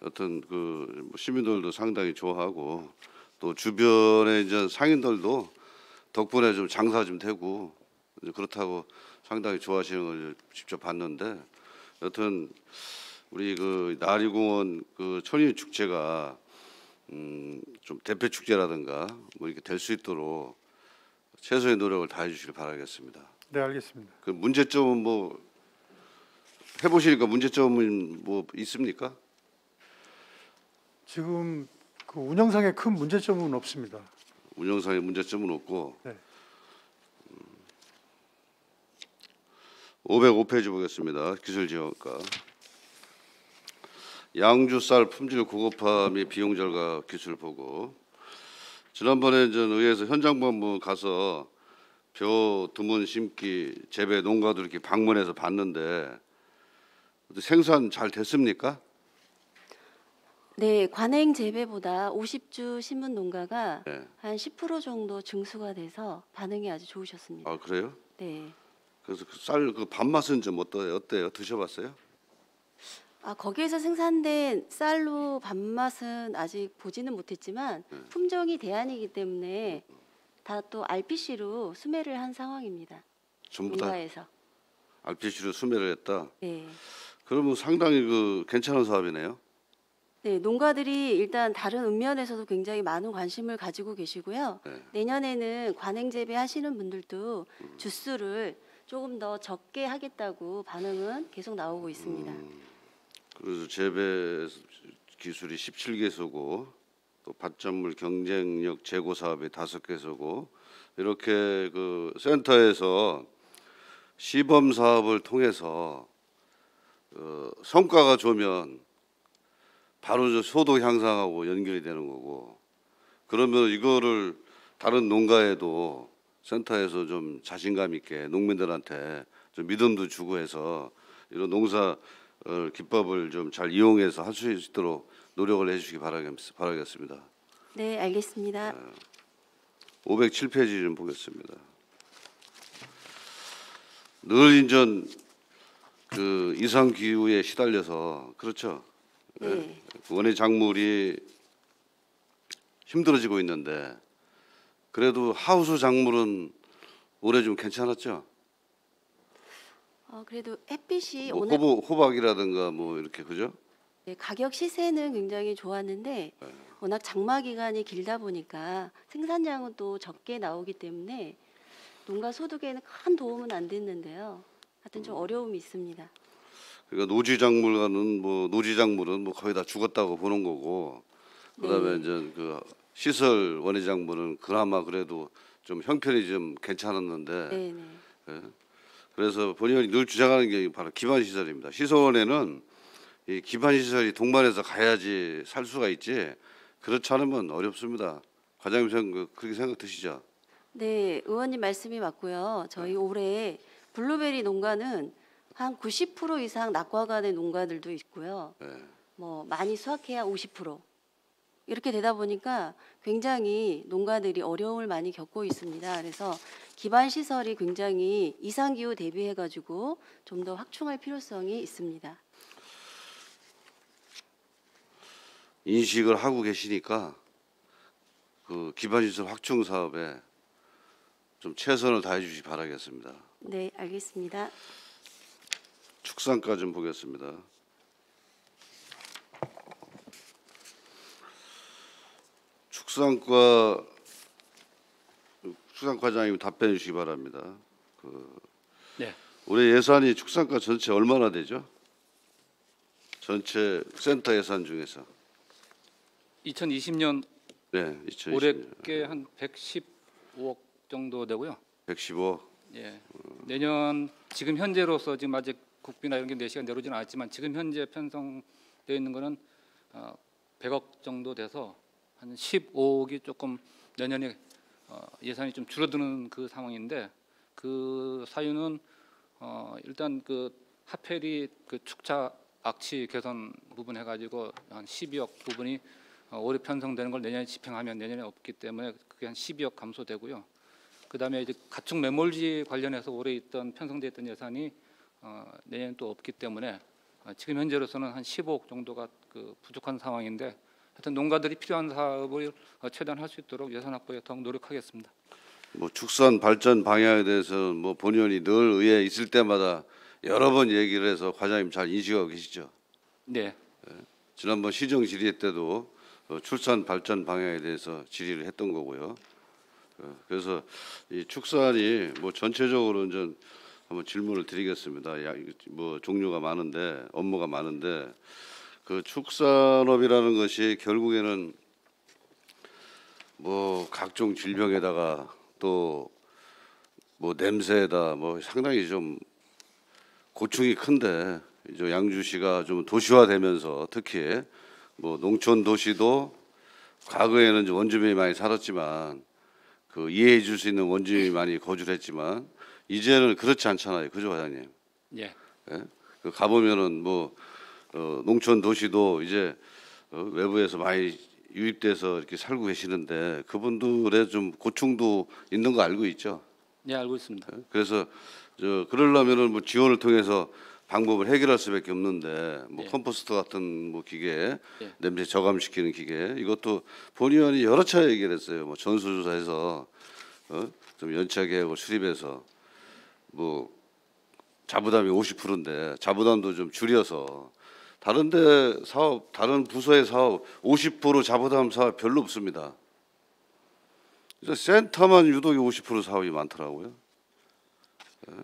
[SPEAKER 3] 어떤 그 시민들도 상당히 좋아하고 또 주변에 이제 상인들도 덕분에 좀 장사 좀 되고 그렇다고 상당히 좋아하시는 걸 직접 봤는데 여튼 우리 그 나리공원 그 천일 축제가 좀 대표 축제라든가 뭐 이렇게 될 수 있도록 최소의 노력을 다해 주시길 바라겠습니다.
[SPEAKER 5] 네, 알겠습니다.
[SPEAKER 3] 그 문제점은 뭐 해보시니까 문제점은 뭐 있습니까?
[SPEAKER 5] 지금 그 운영상에 큰 문제점은 없습니다.
[SPEAKER 3] 운영상의 문제점은 없고.
[SPEAKER 5] 네.
[SPEAKER 3] 505페이지 보겠습니다. 기술지원과 양주 쌀 품질 고급화 및 비용 절감 기술 보고. 지난번에 전 의회에서 현장 방문 가서 벼 두문 심기 재배 농가들 이렇게 방문해서 봤는데 생산 잘 됐습니까?
[SPEAKER 6] 네, 관행 재배보다 50주 심은 농가가
[SPEAKER 3] 네.
[SPEAKER 6] 한 10% 정도 증수가 돼서 반응이 아주 좋으셨습니다.
[SPEAKER 3] 아 그래요?
[SPEAKER 6] 네.
[SPEAKER 3] 그래서 쌀 그 밥맛은 좀 어때요? 드셔봤어요?
[SPEAKER 6] 거기에서 생산된 쌀로 밥맛은 아직 보지는 못했지만 품종이 대안이기 때문에 다 또 RPC로 수매를 한 상황입니다.
[SPEAKER 3] 전부 다
[SPEAKER 6] 농가에서.
[SPEAKER 3] RPC로 수매를 했다.
[SPEAKER 6] 네.
[SPEAKER 3] 그러면 상당히 그 괜찮은 사업이네요.
[SPEAKER 6] 네, 농가들이 일단 다른 읍면에서도 굉장히 많은 관심을 가지고 계시고요.
[SPEAKER 3] 네.
[SPEAKER 6] 내년에는 관행 재배하시는 분들도 주수를 조금 더 적게 하겠다고 반응은 계속 나오고 있습니다.
[SPEAKER 3] 그래서 재배 기술이 17개소고 또 밭작물 경쟁력 제고 사업이 5개소고 이렇게 그 센터에서 시범 사업을 통해서 성과가 좋으면 바로 저 소득 향상하고 연결이 되는 거고 그러면 이거를 다른 농가에도 센터에서 좀 자신감 있게 농민들한테 좀 믿음도 주고 해서 이런 농사 기법을 좀 잘 이용해서 할 수 있도록 노력을 해주시기 바라겠습니다.
[SPEAKER 6] 네, 알겠습니다.
[SPEAKER 3] 507페이지 좀 보겠습니다. 늘 인전 그 이상 기후에 시달려서 그렇죠.
[SPEAKER 6] 네.
[SPEAKER 3] 원예 작물이 힘들어지고 있는데 그래도 하우스 작물은 올해 좀 괜찮았죠.
[SPEAKER 6] 그래도 햇빛이
[SPEAKER 3] 뭐
[SPEAKER 6] 오늘
[SPEAKER 3] 호박이라든가 뭐 이렇게 그죠?
[SPEAKER 6] 네, 가격 시세는 굉장히 좋았는데 워낙 장마 기간이 길다 보니까 생산량은 또 적게 나오기 때문에 농가 소득에는 큰 도움은 안 됐는데요. 하여튼 좀 어려움이 있습니다.
[SPEAKER 3] 그러니까 노지작물은 뭐 거의 다 죽었다고 보는 거고 그다음에
[SPEAKER 6] 네.
[SPEAKER 3] 이제 그 시설 원예 작물은 그나마 그래도 좀 형편이 좀 괜찮았는데
[SPEAKER 6] 네, 네.
[SPEAKER 3] 예. 그래서 본인이 늘 주장하는 게 바로 기반 시설입니다. 시설원에는 이 기반 시설이 동반해서 가야지 살 수가 있지 그렇지 않으면 어렵습니다. 과장님 그렇게 생각 드시죠?
[SPEAKER 6] 네, 의원님 말씀이 맞고요. 저희 올해 블루베리 농가는 한 90% 이상 낙과가 된 농가들도 있고요.
[SPEAKER 3] 예.
[SPEAKER 6] 뭐 많이 수확해야 50%. 이렇게 되다 보니까 굉장히 농가들이 어려움을 많이 겪고 있습니다. 그래서 기반 시설이 굉장히 이상 기후 대비해 가지고 좀 더 확충할 필요성이 있습니다.
[SPEAKER 3] 인식을 하고 계시니까 그 기반 시설 확충 사업에 좀 최선을 다해 주시기 바라겠습니다.
[SPEAKER 6] 네, 알겠습니다.
[SPEAKER 3] 축산과 좀 보겠습니다. 축산과장님 답변해 주시기 바랍니다.
[SPEAKER 7] 네.
[SPEAKER 3] 올해 예산이 축산과 전체 얼마나 되죠? 전체 센터 예산 중에서
[SPEAKER 7] 2020년
[SPEAKER 3] 네, 2020년
[SPEAKER 7] 올해께 한 115억 정도 되고요.
[SPEAKER 3] 115.
[SPEAKER 7] 예. 내년 지금 현재로서 지금 아직 국비나 이런 게 내시가 내려오지는 않았지만 지금 현재 편성되어 있는 거는 100억 정도 돼서 한 15억이 조금 내년에 예산이 좀 줄어드는 그 상황인데 그 사유는 일단 그 하펠이 그 축차 악취 개선 부분 해가지고 한 12억 부분이 올해 편성되는 걸 내년에 집행하면 내년에 없기 때문에 그게 한 12억 감소되고요. 그다음에 이제 가축 매몰지 관련해서 올해 있던 편성돼 있던 예산이 내년에 또 없기 때문에 지금 현재로서는 한 15억 정도가 그 부족한 상황인데 하여튼 농가들이 필요한 사업을 최대한 할 수 있도록 예산 확보에 더욱 노력하겠습니다.
[SPEAKER 3] 뭐 축산 발전 방향에 대해서는 뭐 본의원이 늘 의회에 있을 때마다 여러 번 얘기를 해서 과장님 잘 인식하고 계시죠?
[SPEAKER 7] 네.
[SPEAKER 3] 지난번 시정 질의 때도 출산 발전 방향에 대해서 질의를 했던 거고요. 그래서 이 축산이 뭐 전체적으로 이제 한번 질문을 드리겠습니다. 뭐 종류가 많은데 업무가 많은데 그 축산업이라는 것이 결국에는 뭐 각종 질병에다가 또 뭐 냄새에다 뭐 상당히 좀 고충이 큰데 이제 양주시가 좀 도시화되면서 특히 뭐 농촌 도시도 과거에는 이제 원주민이 많이 살았지만 그 이해해 줄 수 있는 원주민이 많이 거주를 했지만 이제는 그렇지 않잖아요. 그죠, 과장님?
[SPEAKER 7] 예.
[SPEAKER 3] 예? 그 가보면은 뭐 농촌 도시도 이제 외부에서 많이 유입돼서 이렇게 살고 계시는데 그분들의 좀 고충도 있는 거 알고 있죠.
[SPEAKER 7] 네, 알고 있습니다.
[SPEAKER 3] 그래서 그러려면은 뭐 지원을 통해서 방법을 해결할 수밖에 없는데 뭐
[SPEAKER 7] 예.
[SPEAKER 3] 컴포스트 같은 뭐 기계,
[SPEAKER 7] 예.
[SPEAKER 3] 냄새 저감시키는 기계 이것도 본 의원이 여러 차례 얘기를 했어요. 뭐 전수조사해서 좀 연차 계획을 수립해서 뭐 자부담이 50%인데 자부담도 좀 줄여서 다른데 사업, 다른 부서의 사업 50% 자부담 사업 별로 없습니다. 그래서 센터만 유독 50% 사업이 많더라고요. 예.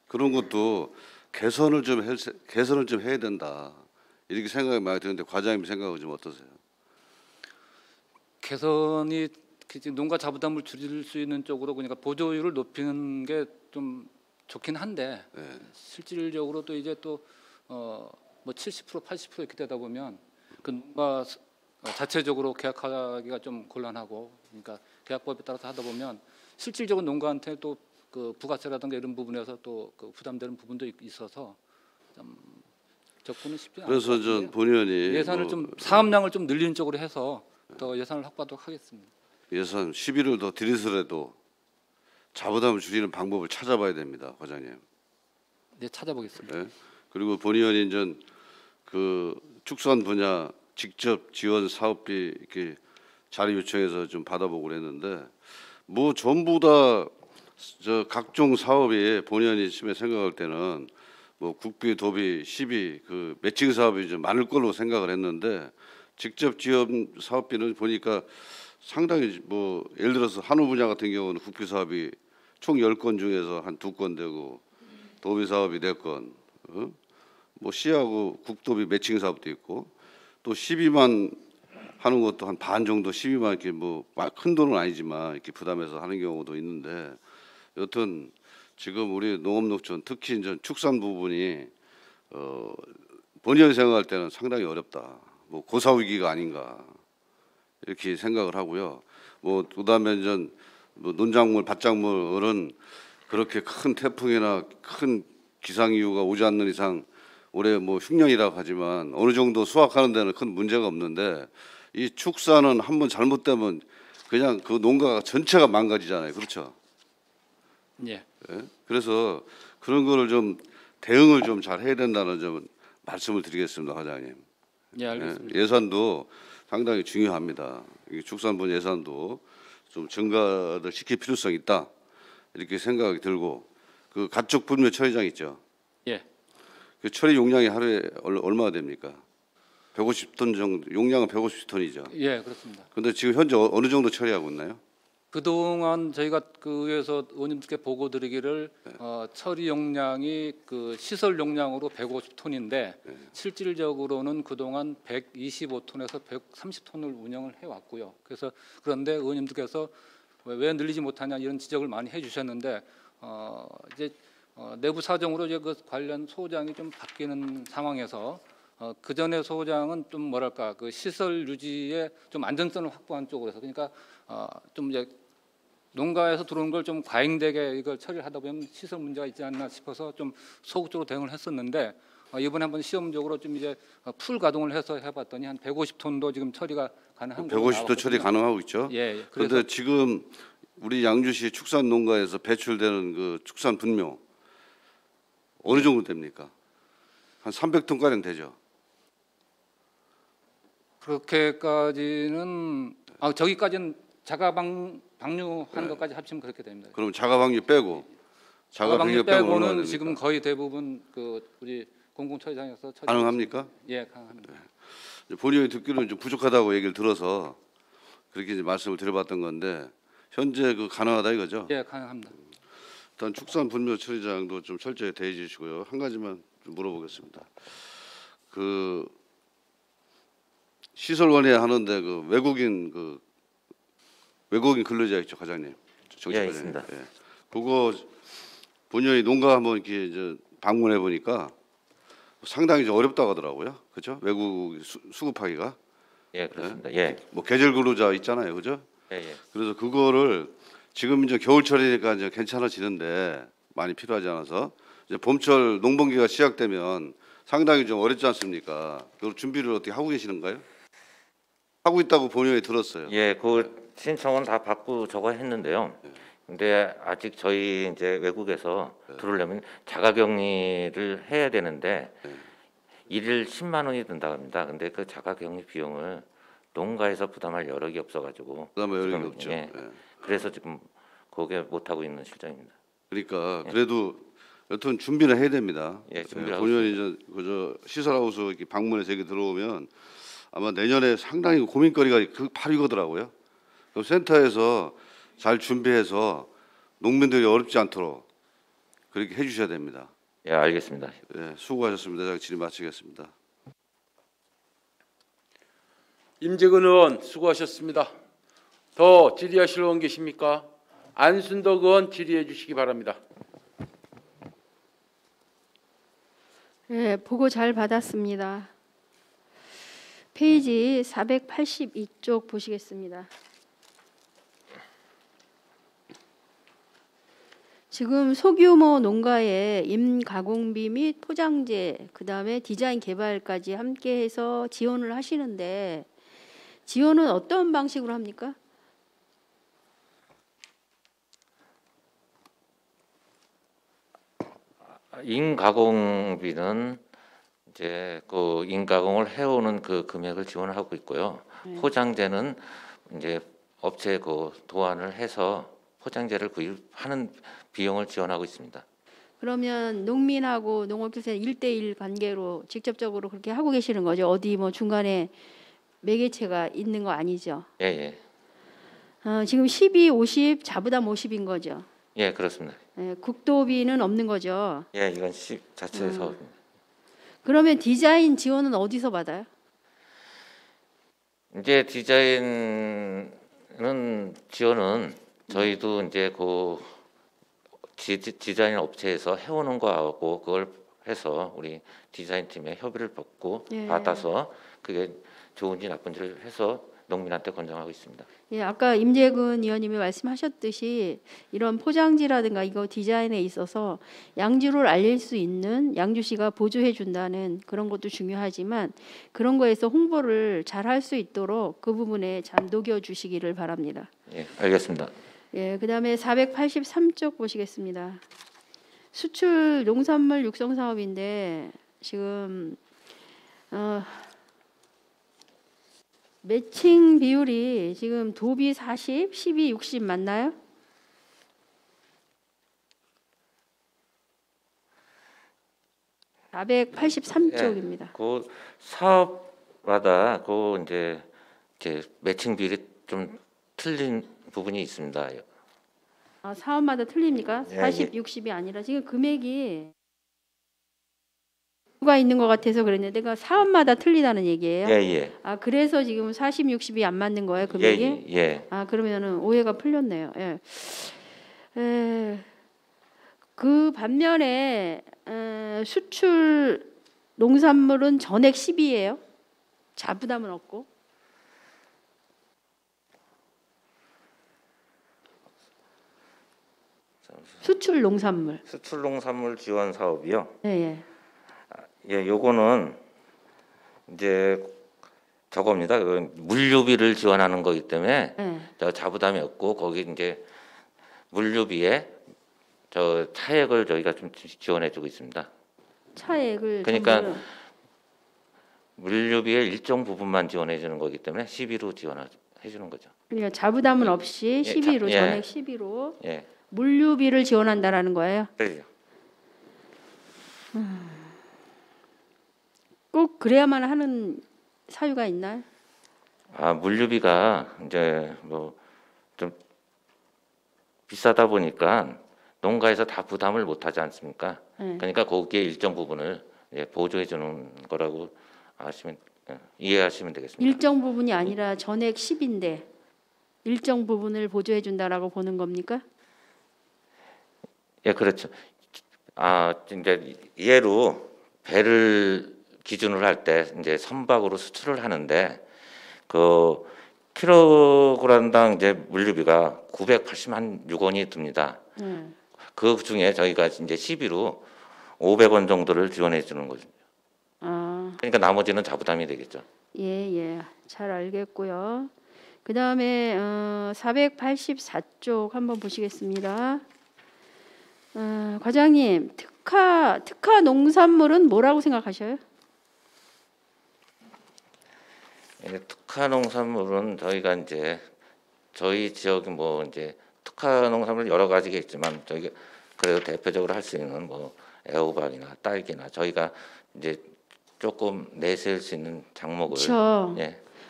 [SPEAKER 3] 그런 것도 개선을 좀 해야 된다. 이렇게 생각이 많이 드는데 과장님 생각은 좀 어떠세요?
[SPEAKER 7] 개선이 농가 자부담을 줄일 수 있는 쪽으로 그러니까 보조율을 높이는 게 좀 좋긴 한데
[SPEAKER 3] 예.
[SPEAKER 7] 실질적으로 또 이제 또 뭐 70% 80% 이렇게 되다 보면 그 농가 자체적으로 계약하기가 좀 곤란하고 그러니까 계약법에 따라서 하다 보면 실질적으로 농가한테 또 그 부가세라든가 이런 부분에서 또 그 부담되는 부분도 있어서 좀 접근은 쉽지 않을 것
[SPEAKER 3] 그래서 전
[SPEAKER 7] 같은데요.
[SPEAKER 3] 본 의원이
[SPEAKER 7] 예산을
[SPEAKER 3] 뭐
[SPEAKER 7] 좀 사업량을 좀 늘리는 쪽으로 해서 더 예산을 확보하도록 하겠습니다.
[SPEAKER 3] 예산 11을 더 들이서라도 자부담을 줄이는 방법을 찾아봐야 됩니다, 과장님.
[SPEAKER 7] 네, 찾아보겠습니다.
[SPEAKER 3] 예? 그리고 본 의원이 이제 그 축산 분야 직접 지원 사업비 이렇게 자료 요청해서 좀 받아보고 그랬는데 뭐 전부 다 저 각종 사업이 본 의원이 처음에 생각할 때는 뭐 국비, 도비, 시비 그 매칭 사업이 좀 많을 걸로 생각을 했는데 직접 지원 사업비는 보니까 상당히 뭐 예를 들어서 한우 분야 같은 경우는 국비 사업이 총 10건 중에서 한 2건 되고 도비 사업이 4건, 뭐 시하고 국도비 매칭 사업도 있고 또 시비만 하는 것도 한 반 정도 시비만 이렇게 뭐 큰 돈은 아니지만 이렇게 부담해서 하는 경우도 있는데 여튼 지금 우리 농업농촌 특히 이제 축산 부분이 본의원 생각할 때는 상당히 어렵다. 뭐 고사위기가 아닌가 이렇게 생각을 하고요. 뭐 그다음에 이제 뭐 논작물, 밭작물은 그렇게 큰 태풍이나 큰 기상이유가 오지 않는 이상 올해 뭐 흉년이라고 하지만 어느 정도 수확하는 데는 큰 문제가 없는데 이 축사는 한번 잘못되면 그냥 그 농가가 전체가 망가지잖아요. 그렇죠?
[SPEAKER 7] 예.
[SPEAKER 3] 예? 그래서 그런 거를 좀 대응을 좀 잘 해야 된다는 점 말씀을 드리겠습니다, 과장님.
[SPEAKER 7] 예, 알겠습니다.
[SPEAKER 3] 예산도 상당히 중요합니다. 이 축산분 예산도 좀 증가를 시킬 필요성이 있다 이렇게 생각이 들고 그 가축 분묘 처리장 있죠.
[SPEAKER 7] 예.
[SPEAKER 3] 그 처리 용량이 하루에 얼마가 됩니까? 150톤 정도. 용량은 150톤이죠.
[SPEAKER 7] 예, 그렇습니다.
[SPEAKER 3] 그런데 지금 현재 어느 정도 처리하고 있나요?
[SPEAKER 7] 그동안 저희가 그 의회에서 의원님들께 보고 드리기를 처리 용량이 그 시설 용량으로 150톤인데 실질적으로는 그동안 125톤에서 130톤을 운영을 해 왔고요. 그래서 그런데 의원님들께서 왜 늘리지 못하냐 이런 지적을 많이 해 주셨는데 이제 내부 사정으로 이제 그 관련 소장이 좀 바뀌는 상황에서 그 전에 소장은 좀 뭐랄까 그 시설 유지에 좀 안전성을 확보한 쪽으로 해서 그러니까 좀 이제 농가에서 들어오는 걸 좀 과잉되게 이걸 처리를 하다 보면 시설 문제가 있지 않나 싶어서 좀 소극적으로 대응을 했었는데 이번에 한번 시험적으로 좀 이제 풀 가동을 해서 해봤더니 한 150톤도 지금 처리가 가능한 걸로
[SPEAKER 3] 150도 처리
[SPEAKER 7] 나왔거든요.
[SPEAKER 3] 가능하고 있죠.
[SPEAKER 7] 예, 예.
[SPEAKER 3] 그런데
[SPEAKER 7] 그래서
[SPEAKER 3] 지금 우리 양주시 축산 농가에서 배출되는 그 축산 분묘 어느 정도 됩니까? 한 300톤 가량 되죠.
[SPEAKER 7] 그렇게까지는 저기까지는 자가 방류한 것까지 합치면 그렇게 됩니다.
[SPEAKER 3] 그럼 자가방류 빼고
[SPEAKER 7] 자가방류
[SPEAKER 3] 자가방류 빼고 얼마나
[SPEAKER 7] 빼고는
[SPEAKER 3] 됩니까?
[SPEAKER 7] 지금 거의 대부분 그 우리 공공처리장에서 처리.
[SPEAKER 3] 가능합니까?
[SPEAKER 7] 예, 가능합니다.
[SPEAKER 3] 본의원이 듣기로는 좀 부족하다고 얘기를 들어서 그렇게 이제 말씀을 드려봤던 건데 현재 그 가능하다 이거죠?
[SPEAKER 7] 예, 가능합니다.
[SPEAKER 3] 일단 축산분묘처리장도 좀 철저히 대해 주시고요. 한 가지만 좀 물어보겠습니다. 그 시설원에 하는데 그 외국인 근로자 있죠, 과장님?
[SPEAKER 2] 예, 있습니다.
[SPEAKER 3] 예. 그거 본의원이 농가 한번 이렇게 이제 방문해 보니까 상당히 좀 어렵다고 하더라고요. 그렇죠? 외국 수급하기가.
[SPEAKER 2] 예, 그렇습니다. 예,
[SPEAKER 3] 뭐 계절 근로자 있잖아요, 그죠?
[SPEAKER 2] 예, 예.
[SPEAKER 3] 그래서 그거를 지금 이제 겨울철이니까 이제 괜찮아지는데 많이 필요하지 않아서 이제 봄철 농번기가 시작되면 상당히 좀 어렵지 않습니까? 그 준비를 어떻게 하고 계시는가요? 하고 있다고 본의원이 들었어요.
[SPEAKER 2] 예, 그 신청은 다 받고 저거 했는데요. 근데 아직 저희 이제 외국에서 들어오려면 자가격리를 해야 되는데 일일 10만 원이 든다고 합니다. 근데 그 자가격리 비용을 농가에서 부담할 여력이 없어가지고
[SPEAKER 3] 그다음에 여력이
[SPEAKER 2] 지금,
[SPEAKER 3] 없죠.
[SPEAKER 2] 예,
[SPEAKER 3] 예.
[SPEAKER 2] 그래서 지금 거기에 못 하고 있는 실정입니다.
[SPEAKER 3] 그러니까 그래도 여튼 준비는 해야 됩니다.
[SPEAKER 2] 예, 준비를 하고
[SPEAKER 3] 본의원이 이제 그저 시설하우스 이렇게 방문해서 여기 들어오면 아마 내년에 상당히 고민거리가 바로 이거더라고요. 그럼 센터에서 잘 준비해서 농민들이 어렵지 않도록 그렇게 해주셔야 됩니다.
[SPEAKER 2] 예, 알겠습니다.
[SPEAKER 3] 예, 수고하셨습니다. 제가 질의 마치겠습니다.
[SPEAKER 1] 임재근 의원 수고하셨습니다. 더 질의하실 의원 계십니까? 안순덕 의원 질의해 주시기 바랍니다.
[SPEAKER 8] 네, 보고 잘 받았습니다. 페이지 482쪽 보시겠습니다. 지금 소규모 농가의 임가공비 및 포장재, 그다음에 디자인 개발까지 함께해서 지원을 하시는데 지원은 어떤 방식으로 합니까?
[SPEAKER 2] 인가공비는 이제 그 인가공을 해오는 그 금액을 지원하고 있고요. 포장재는 이제 업체 그 도안을 해서 포장재를 구입하는 비용을 지원하고 있습니다.
[SPEAKER 8] 그러면 농민하고 농업기사는 1대1 관계로 직접적으로 그렇게 하고 계시는 거죠? 어디 뭐 중간에 매개체가 있는 거 아니죠?
[SPEAKER 2] 예, 예.
[SPEAKER 8] 지금 12, 50, 자부담 50인 거죠?
[SPEAKER 2] 예, 그렇습니다.
[SPEAKER 8] 국도비는 없는 거죠?
[SPEAKER 2] 예, 이건 자체 사업입니다.
[SPEAKER 8] 그러면 디자인 지원은 어디서 받아요?
[SPEAKER 2] 이제 디자인은 지원은 저희도 이제 그 디자인 업체에서 해오는 거하고 그걸 해서 우리 디자인 팀에 협의를 받아서 그게 좋은지 나쁜지를 해서 농민한테 권장하고 있습니다.
[SPEAKER 8] 예, 아까 임재근 의원님이 말씀하셨듯이 이런 포장지라든가 이거 디자인에 있어서 양주를 알릴 수 있는 양주시가 보조해 준다는 그런 것도 중요하지만 그런 거에서 홍보를 잘 할 수 있도록 그 부분에 잘 녹여 주시기를 바랍니다.
[SPEAKER 2] 예, 알겠습니다.
[SPEAKER 8] 예, 그다음에 483쪽 보시겠습니다. 수출 농산물 육성 사업인데 지금 매칭 비율이 지금 도비 40, 12, 60 맞나요? (483쪽입니다)
[SPEAKER 2] 그 사업마다 그 이제 매칭 비율이 좀 틀린 부분이 있습니다.
[SPEAKER 8] 사업마다 틀립니까?
[SPEAKER 2] 예,
[SPEAKER 8] 40, 60이 아니라 지금 금액이 가 있는 것 같아서 그랬는데 그 사업마다 틀리다는 얘기예요.
[SPEAKER 2] 예, 예.
[SPEAKER 8] 그래서 지금 40, 60이 안 맞는 거예요, 금액이?
[SPEAKER 2] 예, 예.
[SPEAKER 8] 그러면은 오해가 풀렸네요. 예. 그 반면에 수출 농산물은 전액 10이에요. 자부담은 없고. 수출 농산물
[SPEAKER 2] 지원 사업이요.
[SPEAKER 8] 예.
[SPEAKER 2] 예, 요거는 이제 저겁니다. 물류비를 지원하는 거기 때문에 저 자부담이 없고 거기 이제 물류비에 저 차액을 저희가 좀 지원해주고 있습니다.
[SPEAKER 8] 차액을
[SPEAKER 2] 그러니까
[SPEAKER 8] 전부
[SPEAKER 2] 물류비의 일정 부분만 지원해주는 거기 때문에 12로 지원해주는 거죠.
[SPEAKER 8] 그러니까 자부담은 없이 12로 전액 12로
[SPEAKER 2] 예.
[SPEAKER 8] 물류비를 지원한다라는 거예요.
[SPEAKER 2] 그래요.
[SPEAKER 8] 꼭 그래야만 하는 사유가 있나요?
[SPEAKER 2] 물류비가 이제 뭐 좀 비싸다 보니까 농가에서 다 부담을 못하지 않습니까?
[SPEAKER 8] 네.
[SPEAKER 2] 그러니까 거기에 일정 부분을 보조해 주는 거라고 이해하시면 되겠습니다.
[SPEAKER 8] 일정 부분이 아니라 전액 10인데 일정 부분을 보조해 준다라고 보는 겁니까?
[SPEAKER 2] 예, 그렇죠. 이제 예로 배를 기준으로 할 때 이제 선박으로 수출을 하는데 그 킬로그램당 이제 물류비가 986원이 듭니다. 그 중에 저희가 이제 시비로 500원 정도를 지원해 주는 거죠. 그러니까 나머지는 자부담이 되겠죠.
[SPEAKER 8] 예, 잘 알겠고요. 그 다음에 484쪽 한번 보시겠습니다. 과장님, 특화 농산물은 뭐라고 생각하셔요?
[SPEAKER 2] 특화 농산물은 저희가 이제 저희 지역이 뭐 이제 특화 농산물 여러 가지가 있지만 저희가 그래도 대표적으로 할 수 있는 뭐 애호박이나 딸기나 저희가 이제 조금 내세울 수 있는 장목을
[SPEAKER 8] 그렇죠.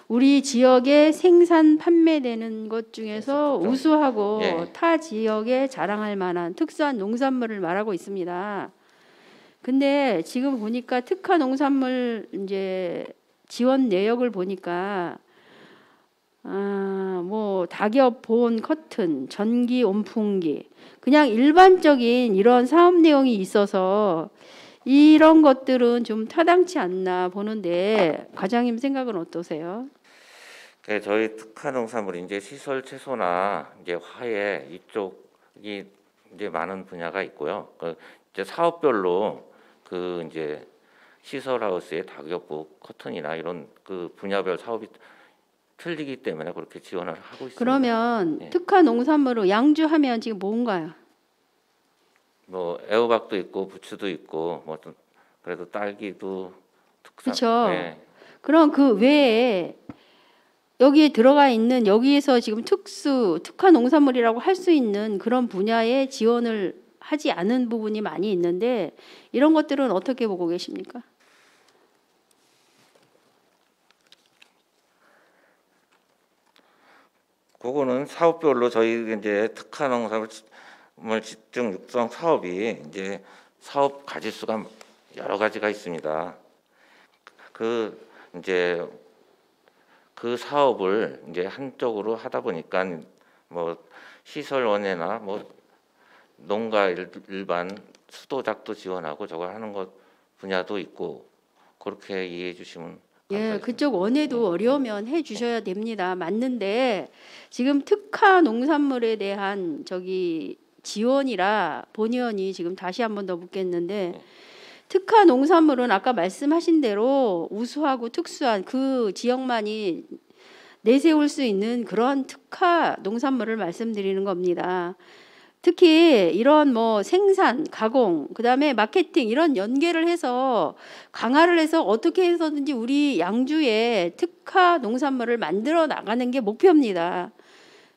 [SPEAKER 8] 우리 지역에 생산 판매되는 것 중에서
[SPEAKER 2] 좀,
[SPEAKER 8] 우수하고
[SPEAKER 2] 예.
[SPEAKER 8] 타 지역에 자랑할 만한 특수한 농산물을 말하고 있습니다. 근데 지금 보니까 특화 농산물 이제 지원 내역을 보니까 뭐 닭엽 보온 커튼, 전기 온풍기, 그냥 일반적인 이런 사업 내용이 있어서 이런 것들은 좀 타당치 않나 보는데 과장님 생각은 어떠세요?
[SPEAKER 2] 저희 특화 농산물이 이제 시설 채소나 이제 화훼 이쪽이 이제 많은 분야가 있고요. 이제 사업별로 그 이제 시설하우스의 닭엽보 커튼이나 이런 그 분야별 사업이 틀리기 때문에 그렇게 지원을 하고 있습니다.
[SPEAKER 8] 그러면
[SPEAKER 2] 예.
[SPEAKER 8] 특화 농산물로 양주하면 지금 뭔가요?
[SPEAKER 2] 뭐 애호박도 있고 부추도 있고 뭐 또 그래도 딸기도 특산.
[SPEAKER 8] 그쵸.
[SPEAKER 2] 예.
[SPEAKER 8] 그럼 그 외에 여기에 들어가 있는 여기에서 지금 특화 농산물이라고 할 수 있는 그런 분야에 지원을 하지 않은 부분이 많이 있는데 이런 것들은 어떻게 보고 계십니까?
[SPEAKER 2] 그거는 사업별로 저희 이제 특화 농산물 집중 육성 사업이 이제 사업 가지수가 여러 가지가 있습니다. 이제 그 사업을 이제 한쪽으로 하다 보니까 뭐 시설원회나 뭐 농가 일반 수도작도 지원하고 저걸 하는 것 분야도 있고 그렇게 이해해 주시면
[SPEAKER 8] 예, 그쪽 원에도 어려우면 해 주셔야 됩니다. 맞는데 지금 특화 농산물에 대한 지원이라 본 의원이 지금 다시 한 번 더 묻겠는데 특화 농산물은 아까 말씀하신 대로 우수하고 특수한 그 지역만이 내세울 수 있는 그런 특화 농산물을 말씀드리는 겁니다. 특히 이런 뭐 생산, 가공, 그다음에 마케팅 이런 연계를 해서 강화를 해서 어떻게 해서든지 우리 양주에 특화 농산물을 만들어 나가는 게 목표입니다.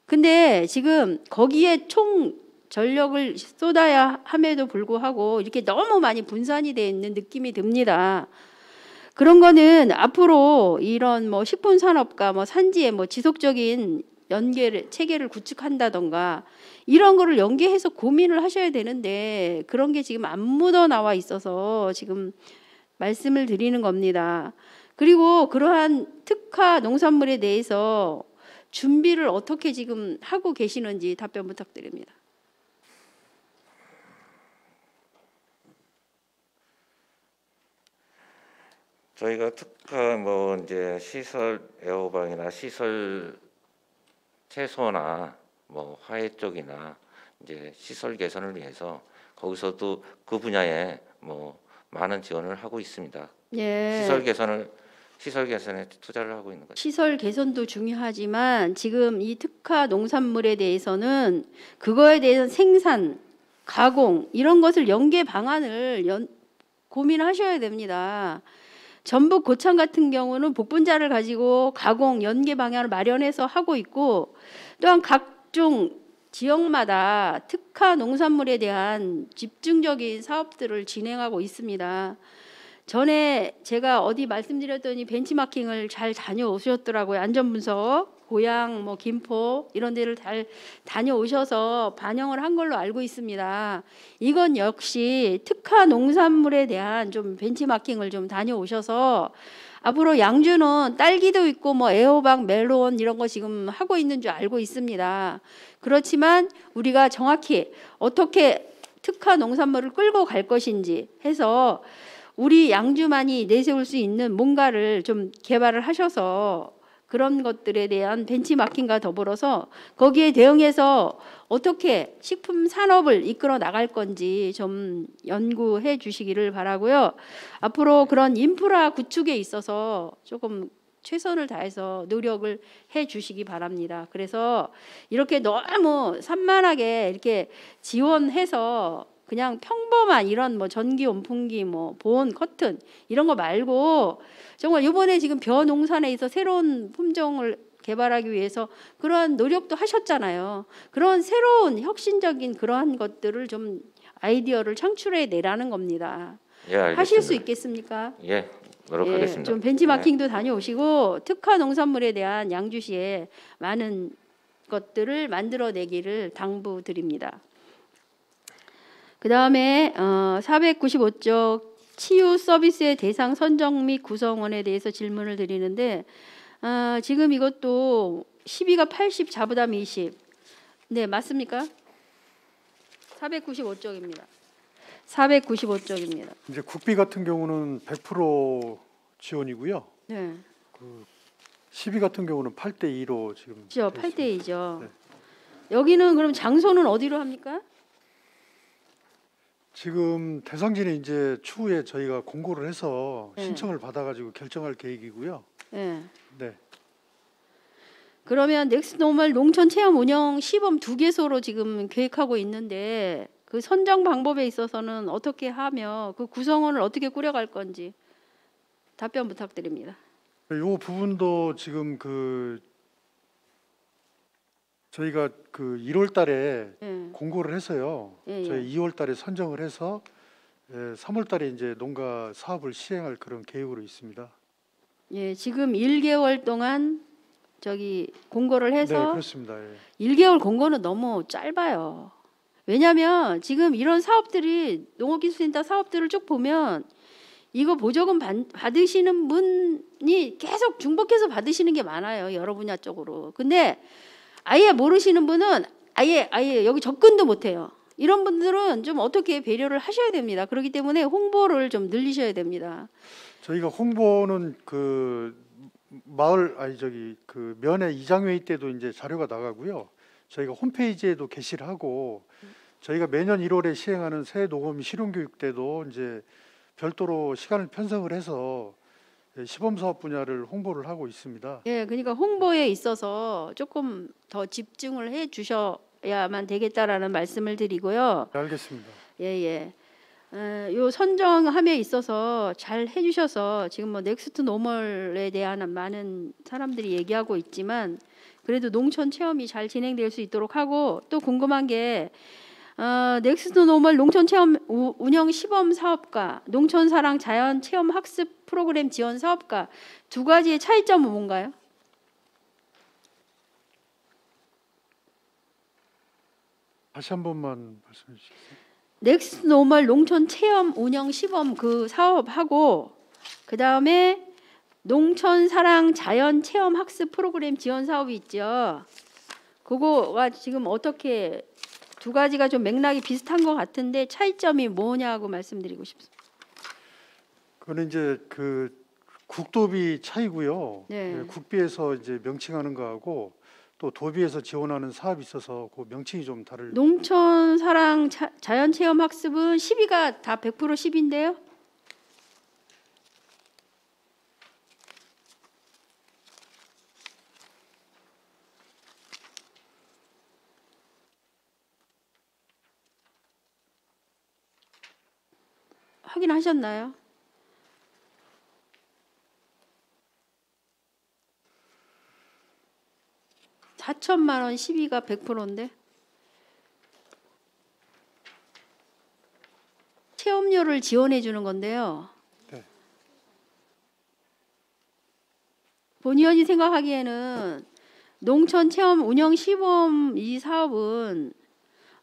[SPEAKER 8] 근데 지금 거기에 총 전력을 쏟아야 함에도 불구하고 이렇게 너무 많이 분산이 되어 있는 느낌이 듭니다. 그런 거는 앞으로 이런 뭐 식품산업과 뭐 산지의 뭐 지속적인 체계를 구축한다던가 이런 거를 연계해서 고민을 하셔야 되는데 그런 게 지금 안 묻어 나와 있어서 지금 말씀을 드리는 겁니다. 그리고 그러한 특화 농산물에 대해서 준비를 어떻게 지금 하고 계시는지 답변 부탁드립니다.
[SPEAKER 2] 저희가 특화 뭐 이제 시설 애호박이나 시설 채소나 뭐 화훼 쪽이나 이제 시설 개선을 위해서 거기서도 그 분야에 뭐 많은 지원을 하고 있습니다.
[SPEAKER 8] 예.
[SPEAKER 2] 시설 개선에 투자를 하고 있는 거죠.
[SPEAKER 8] 시설 개선도 중요하지만 지금 이 특화 농산물에 대해서는 그거에 대해서 생산, 가공 이런 것을 연계 방안을 고민하셔야 됩니다. 전북 고창 같은 경우는 복분자를 가지고 가공 연계 방향을 마련해서 하고 있고 또한 각종 지역마다 특화 농산물에 대한 집중적인 사업들을 진행하고 있습니다. 전에 제가 어디 말씀드렸더니 벤치마킹을 잘 다녀오셨더라고요. 안전분석, 고양, 뭐 김포 이런 데를 잘 다녀오셔서 반영을 한 걸로 알고 있습니다. 이건 역시 특화 농산물에 대한 좀 벤치마킹을 좀 다녀오셔서 앞으로 양주는 딸기도 있고 뭐 애호박, 멜론 이런 거 지금 하고 있는 줄 알고 있습니다. 그렇지만 우리가 정확히 어떻게 특화 농산물을 끌고 갈 것인지 해서 우리 양주만이 내세울 수 있는 뭔가를 좀 개발을 하셔서 그런 것들에 대한 벤치마킹과 더불어서 거기에 대응해서 어떻게 식품 산업을 이끌어 나갈 건지 좀 연구해 주시기를 바라고요. 앞으로 그런 인프라 구축에 있어서 조금 최선을 다해서 노력을 해 주시기 바랍니다. 그래서 이렇게 너무 산만하게 이렇게 지원해서 그냥 평범한 이런 뭐 전기 온풍기 뭐 보온 커튼 이런 거 말고 정말 이번에 지금 벼농산에 있어 새로운 품종을 개발하기 위해서 그러한 노력도 하셨잖아요. 그런 새로운 혁신적인 그러한 것들을 좀 아이디어를 창출해 내라는 겁니다.
[SPEAKER 2] 예, 알겠습니다.
[SPEAKER 8] 하실 수 있겠습니까?
[SPEAKER 2] 예, 노력하겠습니다.
[SPEAKER 8] 좀 벤치마킹도 다녀오시고 특화 농산물에 대한 양주시에 많은 것들을 만들어내기를 당부드립니다. 그 다음에 495쪽 치유 서비스의 대상 선정 및 구성원에 대해서 질문을 드리는데 지금 이것도 12가 80 자부담 20 네 맞습니까? 495쪽입니다. 495쪽입니다.
[SPEAKER 5] 이제 국비 같은 경우는 100% 지원이고요.
[SPEAKER 8] 네.
[SPEAKER 5] 시비 같은 경우는 8대 2로 지금.
[SPEAKER 8] 그렇죠. 8대 2죠.
[SPEAKER 5] 네.
[SPEAKER 8] 여기는 그럼 장소는 어디로 합니까?
[SPEAKER 5] 지금 대상지는 이제 추후에 저희가 공고를 해서
[SPEAKER 8] 네.
[SPEAKER 5] 신청을 받아가지고 결정할 계획이고요.
[SPEAKER 8] 네.
[SPEAKER 5] 네.
[SPEAKER 8] 그러면 넥스노멀 농촌 체험 운영 시범 2개소로 지금 계획하고 있는데 그 선정 방법에 있어서는 어떻게 하며 그 구성원을 어떻게 꾸려갈 건지 답변 부탁드립니다.
[SPEAKER 5] 이 부분도 지금 저희가 1월달에
[SPEAKER 8] 예.
[SPEAKER 5] 공고를 해서요.
[SPEAKER 8] 예, 예.
[SPEAKER 5] 저희 2월달에 선정을 해서 3월달에 이제 농가 사업을 시행할 그런 계획으로 있습니다.
[SPEAKER 8] 예, 지금 1개월 동안 저기 공고를
[SPEAKER 5] 네,
[SPEAKER 8] 해서
[SPEAKER 5] 그렇습니다. 예.
[SPEAKER 8] 1개월 공고는 너무 짧아요. 왜냐하면 지금 이런 사업들이 농업기술센터 사업들을 쭉 보면 이거 보조금 받으시는 분이 계속 중복해서 받으시는 게 많아요. 여러 분야 쪽으로. 근데 아예 모르시는 분은 아예 여기 접근도 못해요. 이런 분들은 좀 어떻게 배려를 하셔야 됩니다. 그렇기 때문에 홍보를 좀 늘리셔야 됩니다.
[SPEAKER 5] 저희가 홍보는 면회 이장회의 때도 이제 자료가 나가고요. 저희가 홈페이지에도 게시를 하고 저희가 매년 1월에 시행하는 새 농업 실용교육 때도 이제 별도로 시간을 편성을 해서 시범 사업 분야를 홍보를 하고 있습니다.
[SPEAKER 8] 예, 그러니까 홍보에 있어서 조금 더 집중을 해 주셔야만 되겠다라는 말씀을 드리고요.
[SPEAKER 5] 네, 알겠습니다.
[SPEAKER 8] 예. 요 선정함에 있어서 잘 해주셔서 지금 뭐 넥스트 노멀에 대한 많은 사람들이 얘기하고 있지만 그래도 농촌 체험이 잘 진행될 수 있도록 하고 또 궁금한 게 넥스트 노멀 농촌 체험 운영 시범 사업과 농촌 사랑 자연 체험 학습 프로그램 지원 사업과 두 가지의 차이점은 뭔가요?
[SPEAKER 5] 다시 한 번만 말씀해 주시겠어요?
[SPEAKER 8] 넥스트 노멀 농촌 체험 운영 시범 그 사업하고 그 다음에 농촌 사랑 자연 체험 학습 프로그램 지원 사업이 있죠. 그거가 지금 어떻게 두 가지가 좀 맥락이 비슷한 것 같은데 차이점이 뭐냐고 말씀드리고 싶습니다.
[SPEAKER 5] 그거는 이제 국도비 차이고요.
[SPEAKER 8] 네.
[SPEAKER 5] 국비에서 이제 명칭하는 거하고 또 도비에서 지원하는 사업이 있어서 그 명칭이 좀 다를.
[SPEAKER 8] 농촌 사랑 자연 체험 학습은 12가 다 100% 10인데요. 확인하셨나요? (4천만 원) 12가 100%인데 체험료를 지원해 주는 건데요.
[SPEAKER 5] 네.
[SPEAKER 8] 본 의원이 생각하기에는 농촌 체험 운영 시범 이 사업은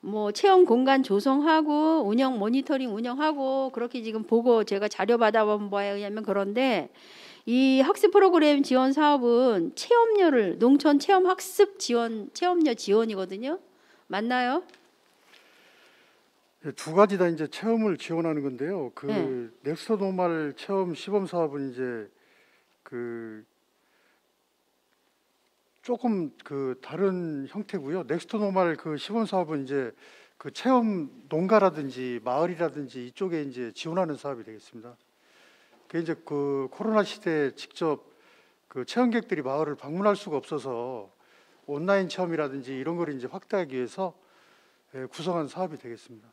[SPEAKER 8] 뭐 체험 공간 조성하고 운영 모니터링 운영하고 그렇게 지금 보고 제가 자료 받아본 바에 의하면 그런데 이 학습 프로그램 지원 사업은 체험료를 농촌 체험 학습 지원 체험료 지원이거든요. 맞나요?
[SPEAKER 5] 두 가지 다 이제 체험을 지원하는 건데요. 그
[SPEAKER 8] 네.
[SPEAKER 5] 넥스트 노멀 체험 시범 사업은 이제 그 조금 그 다른 형태고요. 넥스트 노멀 그 시범 사업은 이제 그 체험 농가라든지 마을이라든지 이쪽에 이제 지원하는 사업이 되겠습니다. 그 이제 그 코로나 시대에 직접 그 체험객들이 마을을 방문할 수가 없어서 온라인 체험이라든지 이런 걸 이제 확대하기 위해서 구성한 사업이 되겠습니다.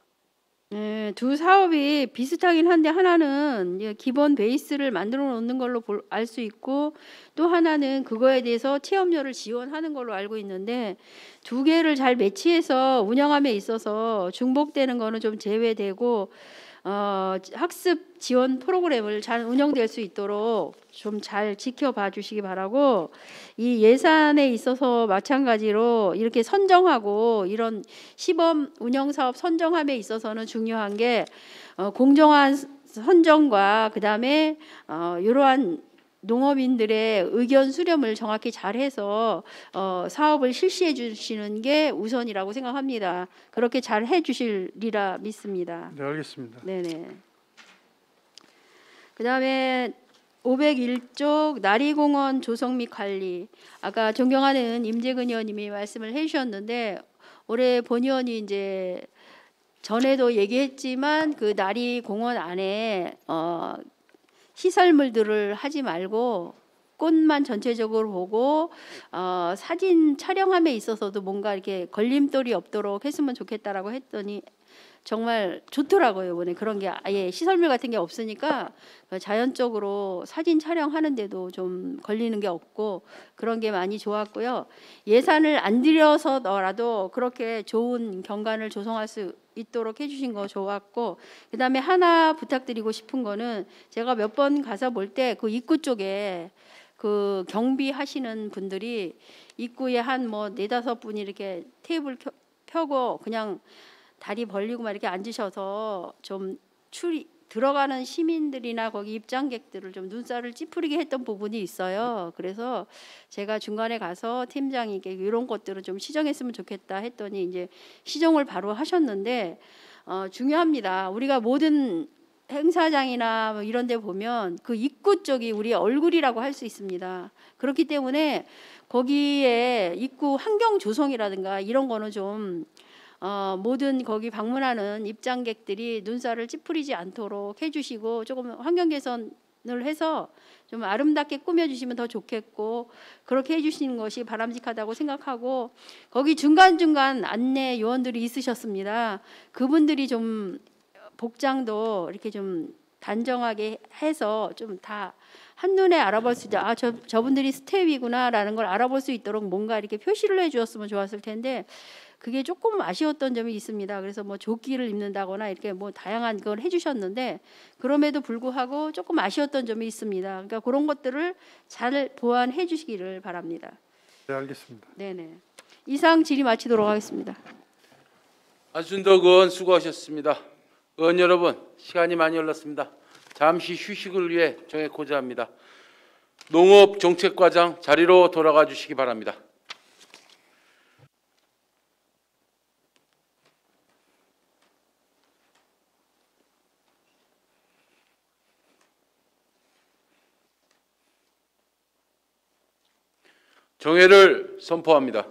[SPEAKER 8] 네, 두 사업이 비슷하긴 한데 하나는 이제 기본 베이스를 만들어 놓는 걸로 알 수 있고 또 하나는 그거에 대해서 체험료를 지원하는 걸로 알고 있는데 두 개를 잘 매치해서 운영함에 있어서 중복되는 거는 좀 제외되고 학습 지원 프로그램을 잘 운영될 수 있도록 좀 잘 지켜봐 주시기 바라고 이 예산에 있어서 마찬가지로 이렇게 선정하고 이런 시범 운영 사업 선정함에 있어서는 중요한 게 공정한 선정과 그다음에 이러한 농업인들의 의견 수렴을 정확히 잘해서 사업을 실시해 주시는 게 우선이라고 생각합니다. 그렇게 잘 해주시리라 믿습니다.
[SPEAKER 5] 네, 알겠습니다.
[SPEAKER 8] 네네. 그다음에 501쪽 나리공원 조성 및 관리. 아까 존경하는 임재근 의원님이 말씀을 해주셨는데 올해 본 의원이 이제 전에도 얘기했지만 그 나리공원 안에 시설물들을 하지 말고 꽃만 전체적으로 보고 사진 촬영함에 있어서도 뭔가 이렇게 걸림돌이 없도록 했으면 좋겠다라고 했더니 정말 좋더라고요. 이번에 그런 게 아예 시설물 같은 게 없으니까 자연적으로 사진 촬영하는데도 좀 걸리는 게 없고 그런 게 많이 좋았고요. 예산을 안 들여서더라도 그렇게 좋은 경관을 조성할 수 있도록 해주신 거 좋았고 그다음에 하나 부탁드리고 싶은 거는 제가 몇 번 가서 볼 때 그 입구 쪽에 그 경비하시는 분들이 입구에 한 뭐 4-5분이 이렇게 테이블 펴고 그냥 다리 벌리고 막 이렇게 앉으셔서 좀 들어가는 시민들이나 거기 입장객들을 좀 눈살을 찌푸리게 했던 부분이 있어요. 그래서 제가 중간에 가서 팀장님께 이런 것들을 좀 시정했으면 좋겠다 했더니 이제 시정을 바로 하셨는데 중요합니다. 우리가 모든 행사장이나 뭐 이런 데 보면 그 입구 쪽이 우리 얼굴이라고 할 수 있습니다. 그렇기 때문에 거기에 입구 환경 조성이라든가 이런 거는 좀 모든 거기 방문하는 입장객들이 눈살을 찌푸리지 않도록 해주시고 조금 환경 개선을 해서 좀 아름답게 꾸며주시면 더 좋겠고 그렇게 해주시는 것이 바람직하다고 생각하고 거기 중간중간 안내 요원들이 있으셨습니다. 그분들이 좀 복장도 이렇게 좀 단정하게 해서 좀 다 한눈에 알아볼 수 있다. 저분들이 스텝이구나라는 걸 알아볼 수 있도록 뭔가 이렇게 표시를 해주었으면 좋았을 텐데 그게 조금 아쉬웠던 점이 있습니다. 그래서 뭐 조끼를 입는다거나 이렇게 뭐 다양한 걸 해주셨는데 그럼에도 불구하고 조금 아쉬웠던 점이 있습니다. 그러니까 그런 것들을 잘 보완해 주시기를 바랍니다.
[SPEAKER 5] 네, 알겠습니다.
[SPEAKER 8] 네네. 이상 질의 마치도록 하겠습니다.
[SPEAKER 1] 안순덕 의원 수고하셨습니다. 의원 여러분, 시간이 많이 흘렀습니다. 잠시 휴식을 위해 정액고자 합니다. 농업정책과장 자리로 돌아가 주시기 바랍니다. 정회를 선포합니다.